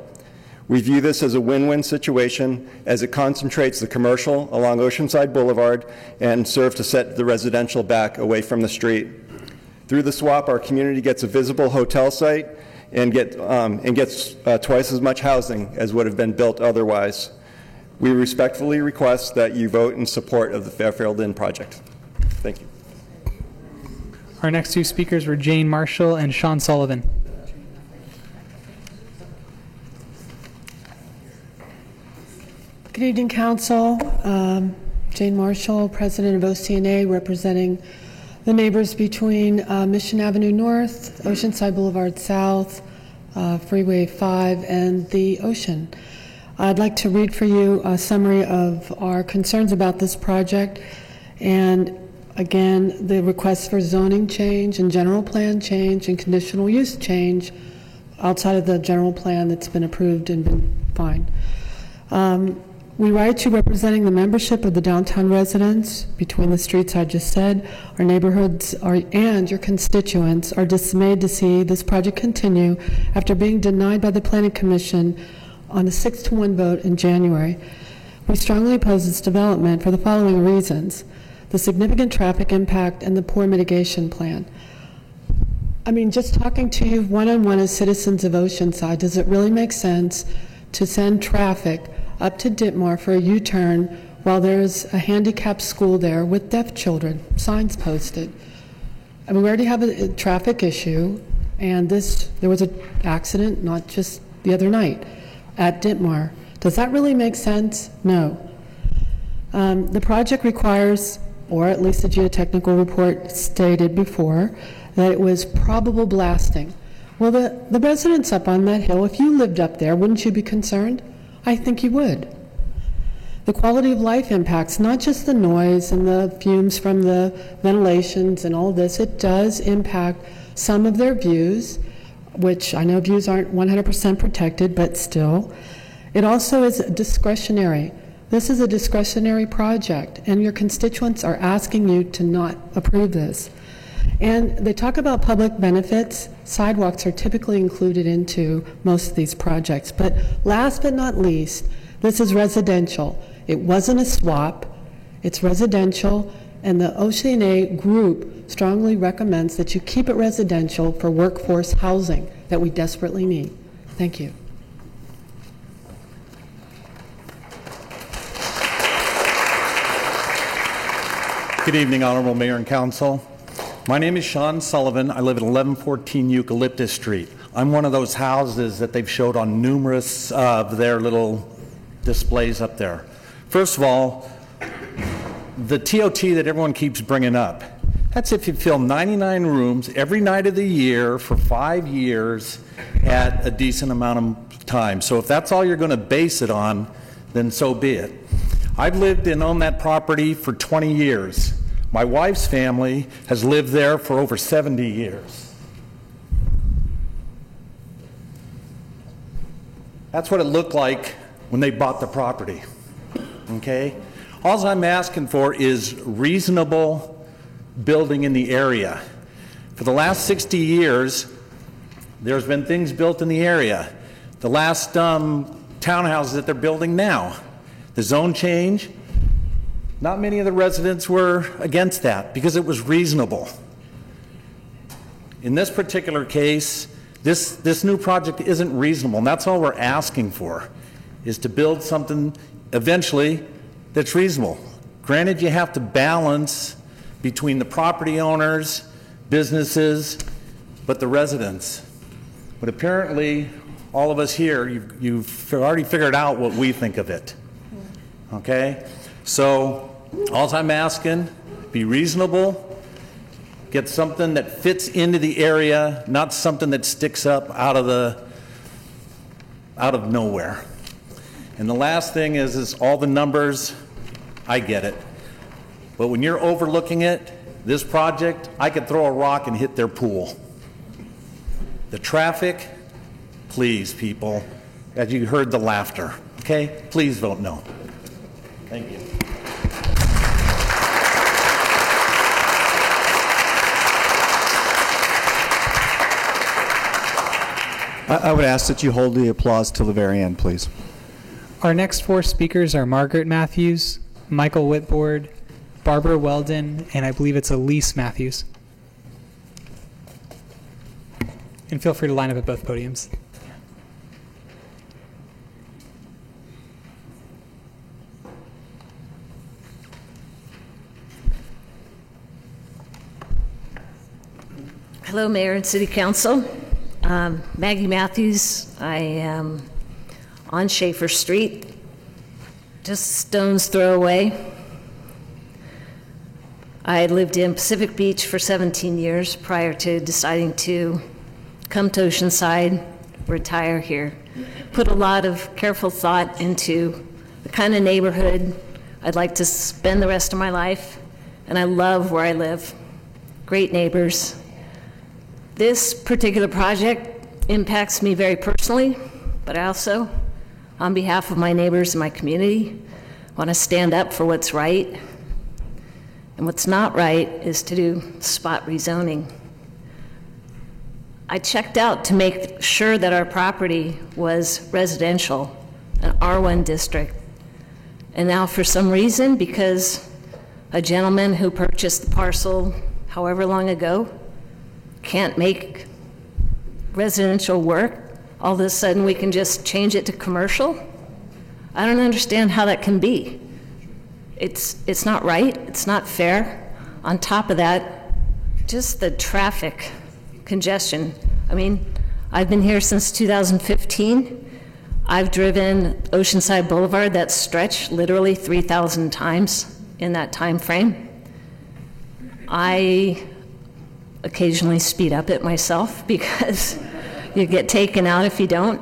We view this as a win-win situation as it concentrates the commercial along Oceanside Boulevard and serve to set the residential back away from the street. Through the swap, our community gets a visible hotel site and gets twice as much housing as would have been built otherwise. We respectfully request that you vote in support of the Fairfield Inn project. Thank you. Our next two speakers were Jane Marshall and Sean Sullivan. Good evening, Council. Jane Marshall, President of OCNA, representing the neighbors between Mission Avenue North, Oceanside Boulevard South, Freeway 5, and the ocean. I'd like to read for you a summary of our concerns about this project, and again, the requests for zoning change and general plan change and conditional use change outside of the general plan that's been approved and been fine. We write you representing the membership of the downtown residents between the streets I just said. Our neighborhoods and your constituents are dismayed to see this project continue after being denied by the Planning Commission on a 6-1 vote in January. We strongly oppose its development for the following reasons: the significant traffic impact and the poor mitigation plan. I mean, just talking to you one-on-one as citizens of Oceanside, does it really make sense to send traffic up to Ditmar for a U-turn while there's a handicapped school there with deaf children, signs posted? I mean, we already have a traffic issue, and there was an accident not just the other night at Ditmar. Does that really make sense? No. The project requires, or at least the geotechnical report stated before, that it was probable blasting. Well, the residents up on that hill, if you lived up there, wouldn't you be concerned? I think you would. The quality of life impacts, not just the noise and the fumes from the ventilations and all this, it does impact some of their views, which I know views aren't 100% protected, but still. It also is discretionary. This is a discretionary project, and your constituents are asking you to not approve this. And they talk about public benefits. Sidewalks are typically included into most of these projects. But last but not least, this is residential. It wasn't a swap. It's residential, and the OCNA group strongly recommends that you keep it residential for workforce housing that we desperately need. Thank you. Good evening, Honorable Mayor and Council. My name is Sean Sullivan. I live at 1114 Eucalyptus Street. I'm one of those houses that they've showed on numerous of their little displays up there. First of all, the TOT that everyone keeps bringing up, that's if you fill 99 rooms every night of the year for 5 years at a decent amount of time. So if that's all you're going to base it on, then so be it. I've lived and owned that property for 20 years. My wife's family has lived there for over 70 years. That's what it looked like when they bought the property, okay? All I'm asking for is reasonable building in the area. For the last 60 years, there's been things built in the area. The last townhouses that they're building now, the zone change, not many of the residents were against that because it was reasonable. In this particular case, this new project isn't reasonable, and that's all we're asking for, is to build something eventually that's reasonable. Granted, you have to balance between the property owners, businesses, but the residents. But apparently, all of us here, you've already figured out what we think of it. Okay? So, all I'm asking, be reasonable, get something that fits into the area, not something that sticks up out of nowhere. And the last thing is all the numbers, I get it. But when you're overlooking it, this project, I could throw a rock and hit their pool. The traffic, please, people, as you heard the laughter, okay? Please vote no. Thank you. I would ask that you hold the applause till the very end, please. Our next 4 speakers are Margaret Matthews, Michael Whitboard, Barbara Weldon, and I believe it's Elise Matthews. And feel free to line up at both podiums. Hello, Mayor and City Council. Maggie Matthews. I am on Schaefer Street, just a stone's throw away. I lived in Pacific Beach for 17 years prior to deciding to come to Oceanside, retire here. Put a lot of careful thought into the kind of neighborhood I'd like to spend the rest of my life, and I love where I live. Great neighbors. This particular project impacts me very personally, but I also, on behalf of my neighbors and my community, want to stand up for what's right. And what's not right is to do spot rezoning. I checked out to make sure that our property was residential, an R1 district. And now for some reason, because a gentleman who purchased the parcel however long ago can't make residential work, all of a sudden we can just change it to commercial? I don't understand how that can be. It's not right, it's not fair. On top of that, just the traffic congestion. I mean, I've been here since 2015. I've driven Oceanside Boulevard, that stretch, literally 3,000 times in that time frame. I occasionally speed up it myself because you get taken out if you don't.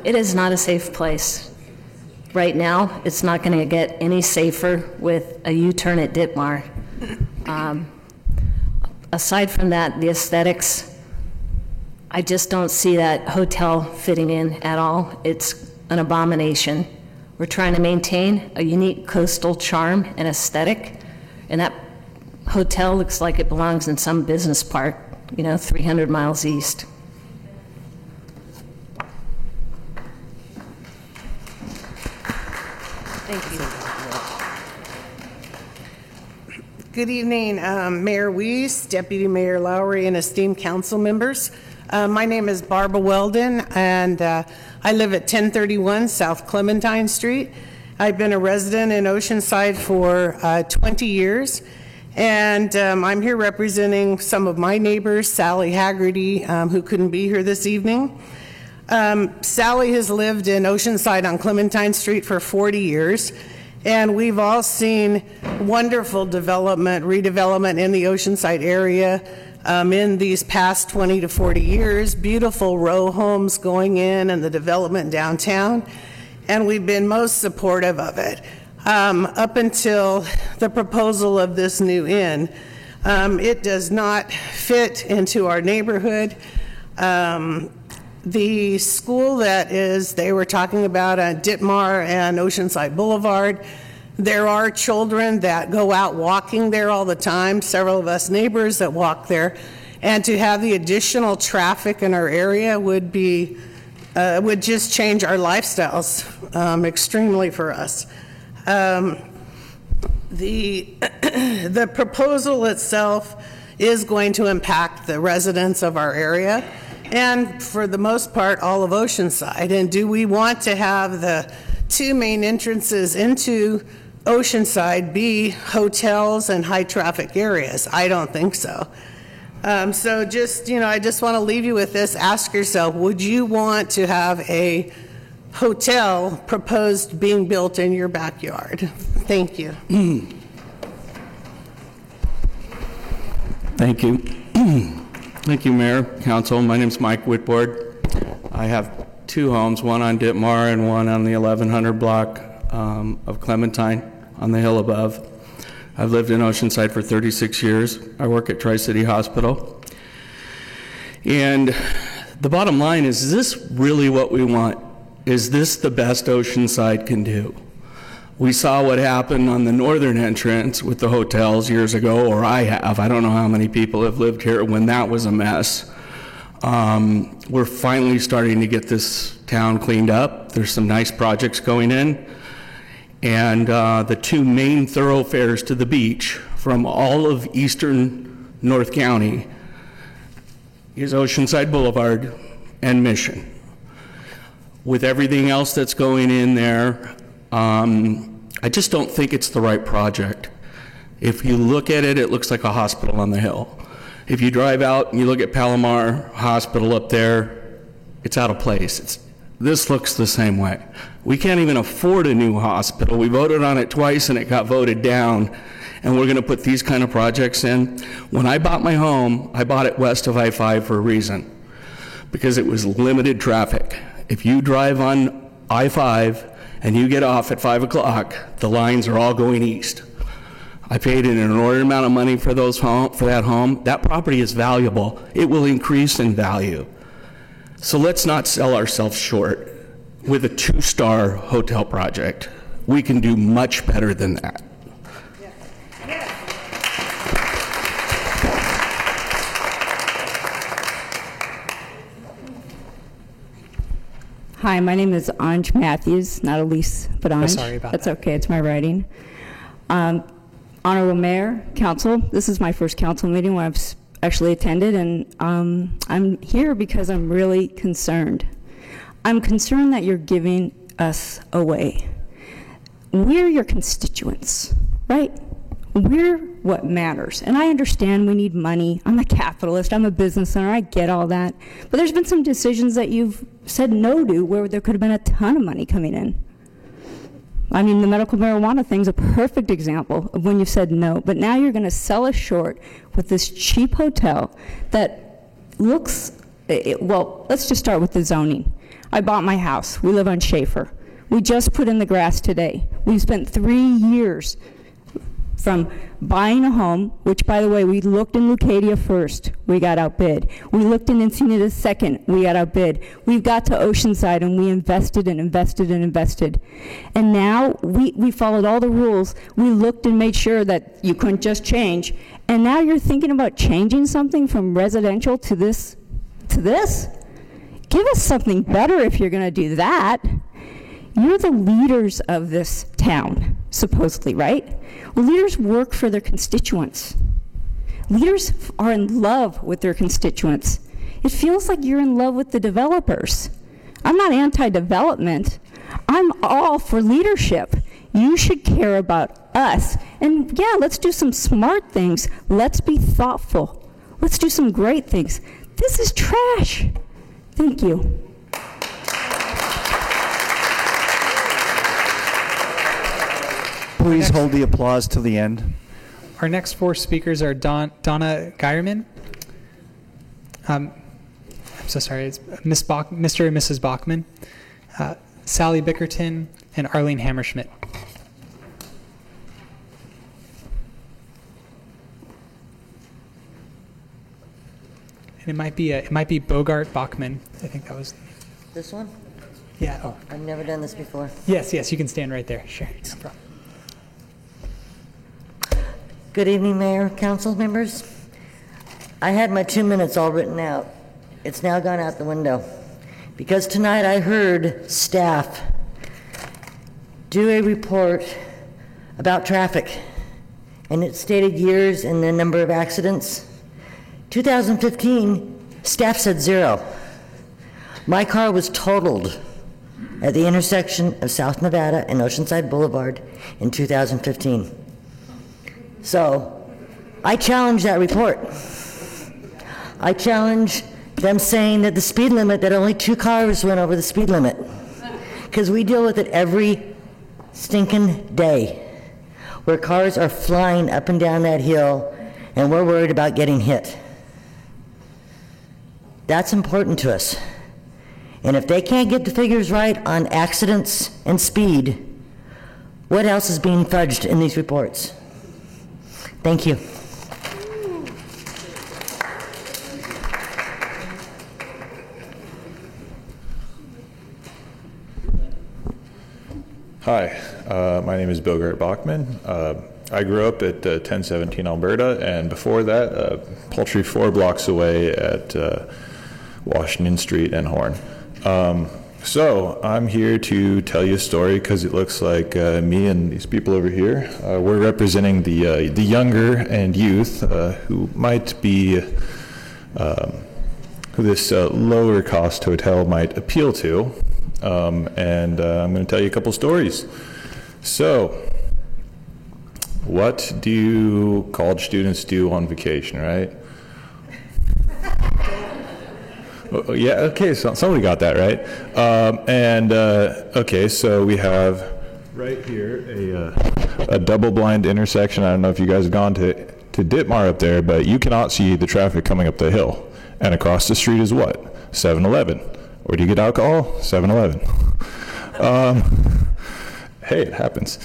It is not a safe place. Right now, it's not going to get any safer with a U-turn at Ditmar. Aside from that, the aesthetics, I just don't see that hotel fitting in at all. It's an abomination. We're trying to maintain a unique coastal charm and aesthetic, and that hotel looks like it belongs in some business park, 300 miles east. Thank you. Good evening, Mayor Weiss, Deputy Mayor Lowry, and esteemed council members. My name is Barbara Weldon, and I live at 1031 South Clementine Street. I've been a resident in Oceanside for 20 years. And I'm here representing some of my neighbors, Sally Haggerty, who couldn't be here this evening. Sally has lived in Oceanside on Clementine Street for 40 years, and we've all seen wonderful redevelopment in the Oceanside area in these past 20 to 40 years, beautiful row homes going in and the development downtown, and we've been most supportive of it. Up until the proposal of this new inn. It does not fit into our neighborhood. The school they were talking about at Ditmar and Oceanside Boulevard, there are children that go out walking there all the time, several of us neighbors that walk there, and to have the additional traffic in our area would just change our lifestyles extremely for us. The proposal itself is going to impact the residents of our area and for the most part all of Oceanside. And do we want to have the 2 main entrances into Oceanside be hotels and high traffic areas? I don't think so. So just, I just want to leave you with this. Ask yourself, would you want to have a hotel proposed being built in your backyard? Thank you. Thank you. Thank you, Mayor, Council. My name is Mike Whitboard. I have 2 homes, one on Ditmar and one on the 1100 block of Clementine on the hill above. I've lived in Oceanside for 36 years. I work at Tri-City Hospital. And the bottom line is this really what we want? Is this the best Oceanside can do? We saw what happened on the northern entrance with the hotels years ago, or I have. I don't know how many people have lived here when that was a mess. We're finally starting to get this town cleaned up. There's some nice projects going in. And the two main thoroughfares to the beach from all of eastern North County is Oceanside Boulevard and Mission. With everything else that's going in there, I just don't think it's the right project. If you look at it, it looks like a hospital on the hill. If you drive out and you look at Palomar Hospital up there, it's out of place. This looks the same way. We can't even afford a new hospital. We voted on it twice and it got voted down, and we're going to put these kind of projects in. When I bought my home, I bought it west of I-5 for a reason, because it was limited traffic. If you drive on I-5 and you get off at 5 o'clock, the lines are all going east. I paid an inordinate amount of money for that home. That property is valuable. It will increase in value. So let's not sell ourselves short with a 2-star hotel project. We can do much better than that. Hi, my name is Anj Matthews, not Elise, but Anj. Sorry about That's okay, it's my writing. Honorable Mayor, Council, this is my first council meeting where I've actually attended, and I'm here because I'm really concerned. I'm concerned that you're giving us away. We're your constituents, right? We're what matters. And I understand we need money. I'm a capitalist, I'm a business owner, I get all that. But there's been some decisions that you've said no to where there could have been a ton of money coming in. I mean, the medical marijuana thing's a perfect example of when you said no, but now you're going to sell us short with this cheap hotel that looks, well, let's just start with the zoning. I bought my house. We live on Schaefer. We just put in the grass today. We've spent 3 years from buying a home, which, by the way, we looked in Leucadia first, we got outbid. We looked in Encinitas second, we got outbid. We've got to Oceanside and we invested and invested and invested. And now we followed all the rules. We looked and made sure that you couldn't just change. And now you're thinking about changing something from residential to this? Give us something better if you're gonna do that. You're the leaders of this town, supposedly, right? Well, leaders work for their constituents. Leaders are in love with their constituents. It feels like you're in love with the developers. I'm not anti-development. I'm all for leadership. You should care about us. And yeah, let's do some smart things. Let's be thoughtful. Let's do some great things. This is trash. Thank you. Please hold the applause till the end. Our next 4 speakers are Donna Geierman. I'm so sorry, it's Mr. and Mrs. Bachman, Sally Bickerton, and Arlene Hammerschmidt. And it might be Bogart Bachman. I think that was. This one? Yeah. Oh. I've never done this before. Yes, you can stand right there. Sure, no problem. Good evening, Mayor, council members. I had my 2 minutes all written out. It's now gone out the window. Because tonight I heard staff do a report about traffic, and it stated years and the number of accidents. 2015, staff said 0. My car was totaled at the intersection of South Nevada and Oceanside Boulevard in 2015. So, I challenge that report. I challenge them saying that the speed limit, that only 2 cars went over the speed limit. Because we deal with it every stinking day, where cars are flying up and down that hill, and we're worried about getting hit. That's important to us. And if they can't get the figures right on accidents and speed, what else is being fudged in these reports? Thank you. Hi, my name is Bogart Bachman. I grew up at 1017 Alberta, and before that, paltry 4 blocks away at Washington Street and Horn. So I'm here to tell you a story because it looks like me and these people over here, we're representing the younger and youth who might be, who this lower cost hotel might appeal to. And I'm going to tell you a couple stories. So, what do college students do on vacation, right? Oh, yeah, okay, so somebody got that right. Okay, so we have right here a double-blind intersection. I don't know if you guys have gone to Ditmar up there, but you cannot see the traffic coming up the hill. And across the street is what? 7-Eleven. Where do you get alcohol? 7-Eleven. Hey, it happens.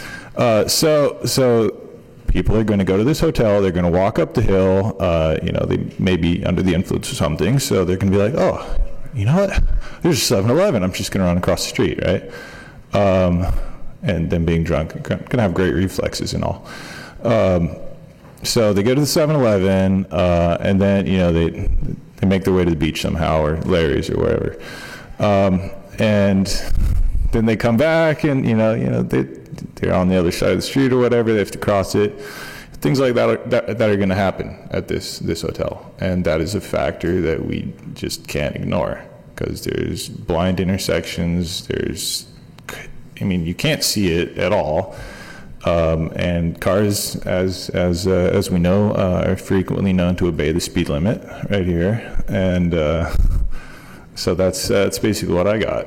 So people are going to go to this hotel. They're going to walk up the hill. They may be under the influence of something, so they're going to be like, "Oh, you know what? There's a 7-Eleven. I'm just going to run across the street, right?" And then being drunk, going to have great reflexes and all. So they go to the 7-Eleven, and then they make their way to the beach somehow, or Larry's or wherever. And then they come back, and they're on the other side of the street or whatever. They have to cross it. Things like that are going to happen at this hotel, and that is a factor that we just can't ignore because there's blind intersections. You can't see it at all, and cars, as we know, are frequently known to obey the speed limit right here, and so that's basically what I got.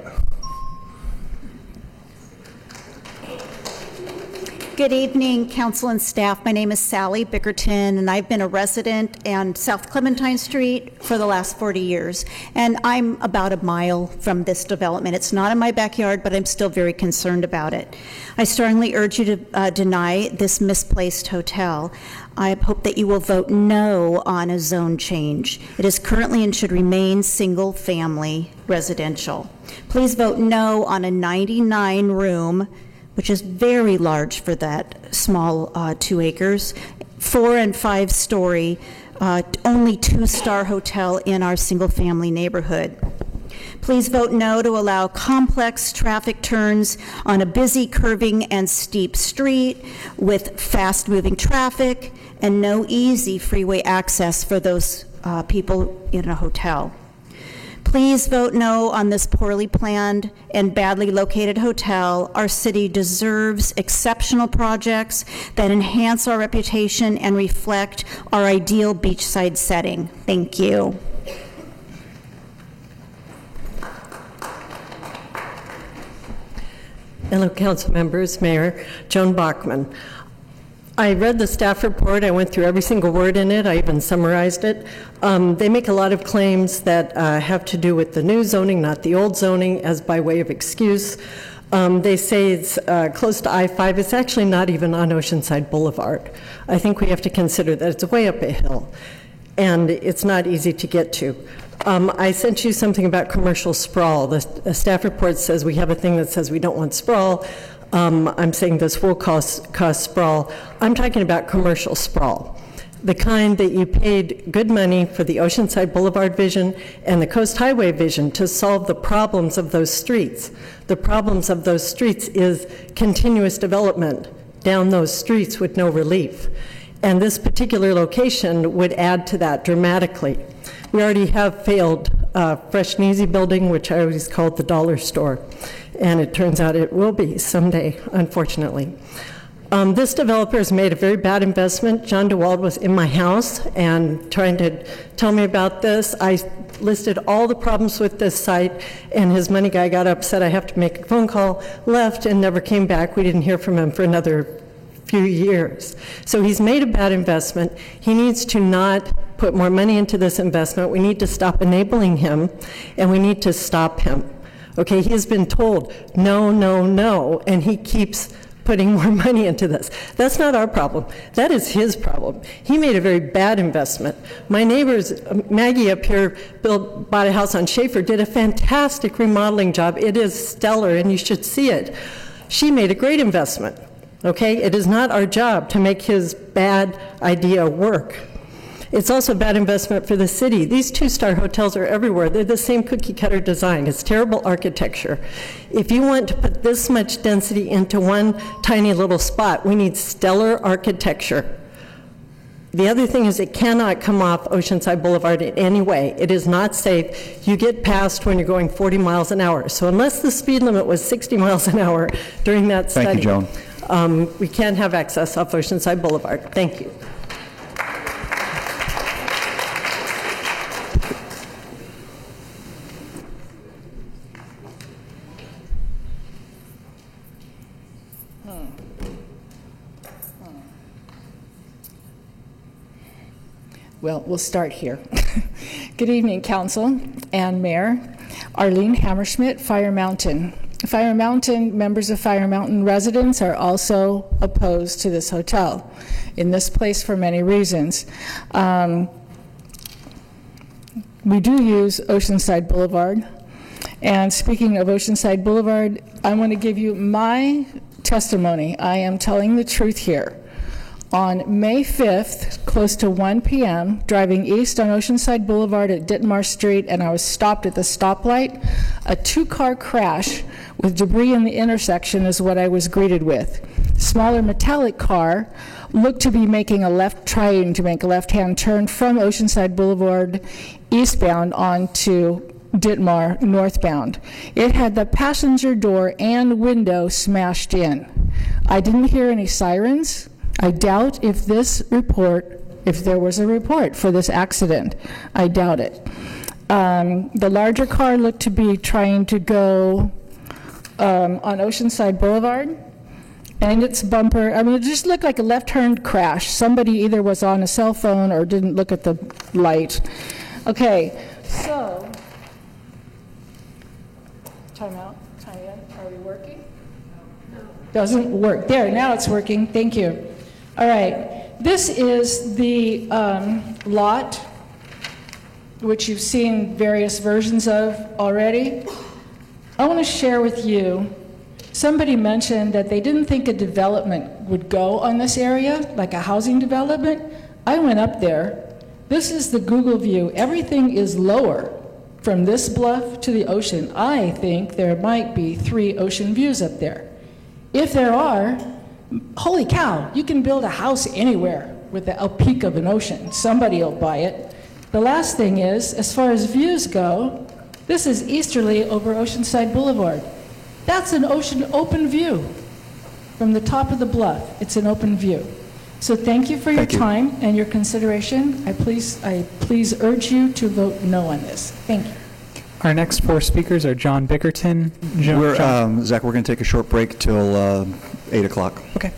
Good evening, council and staff. My name is Sally Bickerton, and I've been a resident on South Clementine Street for the last 40 years. And I'm about a mile from this development. It's not in my backyard, but I'm still very concerned about it. I strongly urge you to deny this misplaced hotel. I hope that you will vote no on a zone change. It is currently and should remain single-family residential. Please vote no on a 99-room, which is very large for that small 2 acres, 4 and 5 story, only 2-star hotel in our single-family neighborhood. Please vote no to allow complex traffic turns on a busy, curving, and steep street with fast-moving traffic and no easy freeway access for those people in a hotel. Please vote no on this poorly planned and badly located hotel. Our city deserves exceptional projects that enhance our reputation and reflect our ideal beachside setting. Thank you. Hello, council members, Mayor. Joan Bachman. I read the staff report. I went through every single word in it. I even summarized it. They make a lot of claims that have to do with the new zoning, not the old zoning, as by way of excuse. They say it's close to I-5. It's actually not even on Oceanside Boulevard. I think we have to consider that it's way up a hill, and it's not easy to get to. I sent you something about commercial sprawl. The staff report says we have a thing that says we don't want sprawl. I'm saying this will cause sprawl. I'm talking about commercial sprawl, the kind that you paid good money for the Oceanside Boulevard vision and the Coast Highway vision to solve the problems of those streets. The problems of those streets is continuous development down those streets with no relief. And this particular location would add to that dramatically. We already have failed Fresh and Easy building, which I always called the dollar store. And it turns out it will be someday, unfortunately. This developer has made a very bad investment. John DeWald was in my house and trying to tell me about this. I listed all the problems with this site, and his money guy got upset. I have to make a phone call, left, and never came back. We didn't hear from him for another few years. So he's made a bad investment. He needs to not put more money into this investment. We need to stop enabling him, and we need to stop him. Okay, he has been told no, no, no, and he keeps putting more money into this. That's not our problem. That is his problem. He made a very bad investment. My neighbors, Maggie up here, bought a house on Schaefer, did a fantastic remodeling job. It is stellar, and you should see it. She made a great investment. Okay, it is not our job to make his bad idea work. It's also a bad investment for the city. These two-star hotels are everywhere. They're the same cookie-cutter design. It's terrible architecture. If you want to put this much density into one tiny little spot, we need stellar architecture. The other thing is it cannot come off Oceanside Boulevard in any way. It is not safe. You get passed when you're going 40 miles an hour. So unless the speed limit was 60 miles an hour during that study, Thank you, Joan. We can't have access off Oceanside Boulevard. Thank you. Well, we'll start here. Good evening, Council and Mayor. Arlene Hammerschmidt, Fire Mountain. Fire Mountain, members of Fire Mountain residents are also opposed to this hotel in this place for many reasons. We do use Oceanside Boulevard. And speaking of Oceanside Boulevard, I want to give you my testimony. I am telling the truth here. On May 5th, close to 1 p.m., driving east on Oceanside Boulevard at Ditmar Street, and I was stopped at the stoplight. A two-car crash with debris in the intersection is what I was greeted with. Smaller metallic car looked to be trying to make a left-hand turn from Oceanside Boulevard eastbound onto Ditmar northbound. It had the passenger door and window smashed in. I didn't hear any sirens. I doubt if there was a report for this accident. I doubt it. The larger car looked to be trying to go on Oceanside Boulevard, and its bumper, it just looked like a left-hand crash. Somebody either was on a cell phone or didn't look at the light. Okay, so, time out, time in, are we working? No. Doesn't work. There, now it's working, thank you. All right, this is the lot, which you've seen various versions of already. I want to share with you, somebody mentioned that they didn't think a development would go on this area, like a housing development. I went up there. This is the Google view. Everything is lower from this bluff to the ocean. I think there might be 3 ocean views up there. If there are, holy cow, you can build a house anywhere with a peak of an ocean. Somebody will buy it. The last thing is, as far as views go, this is easterly over Oceanside Boulevard. That's an open view. From the top of the bluff, it's an open view. So thank you for your time and your consideration. I please urge you to vote no on this. Thank you. Our next 4 speakers are John Bickerton. Zach, we're going to take a short break till 8 o'clock. Okay.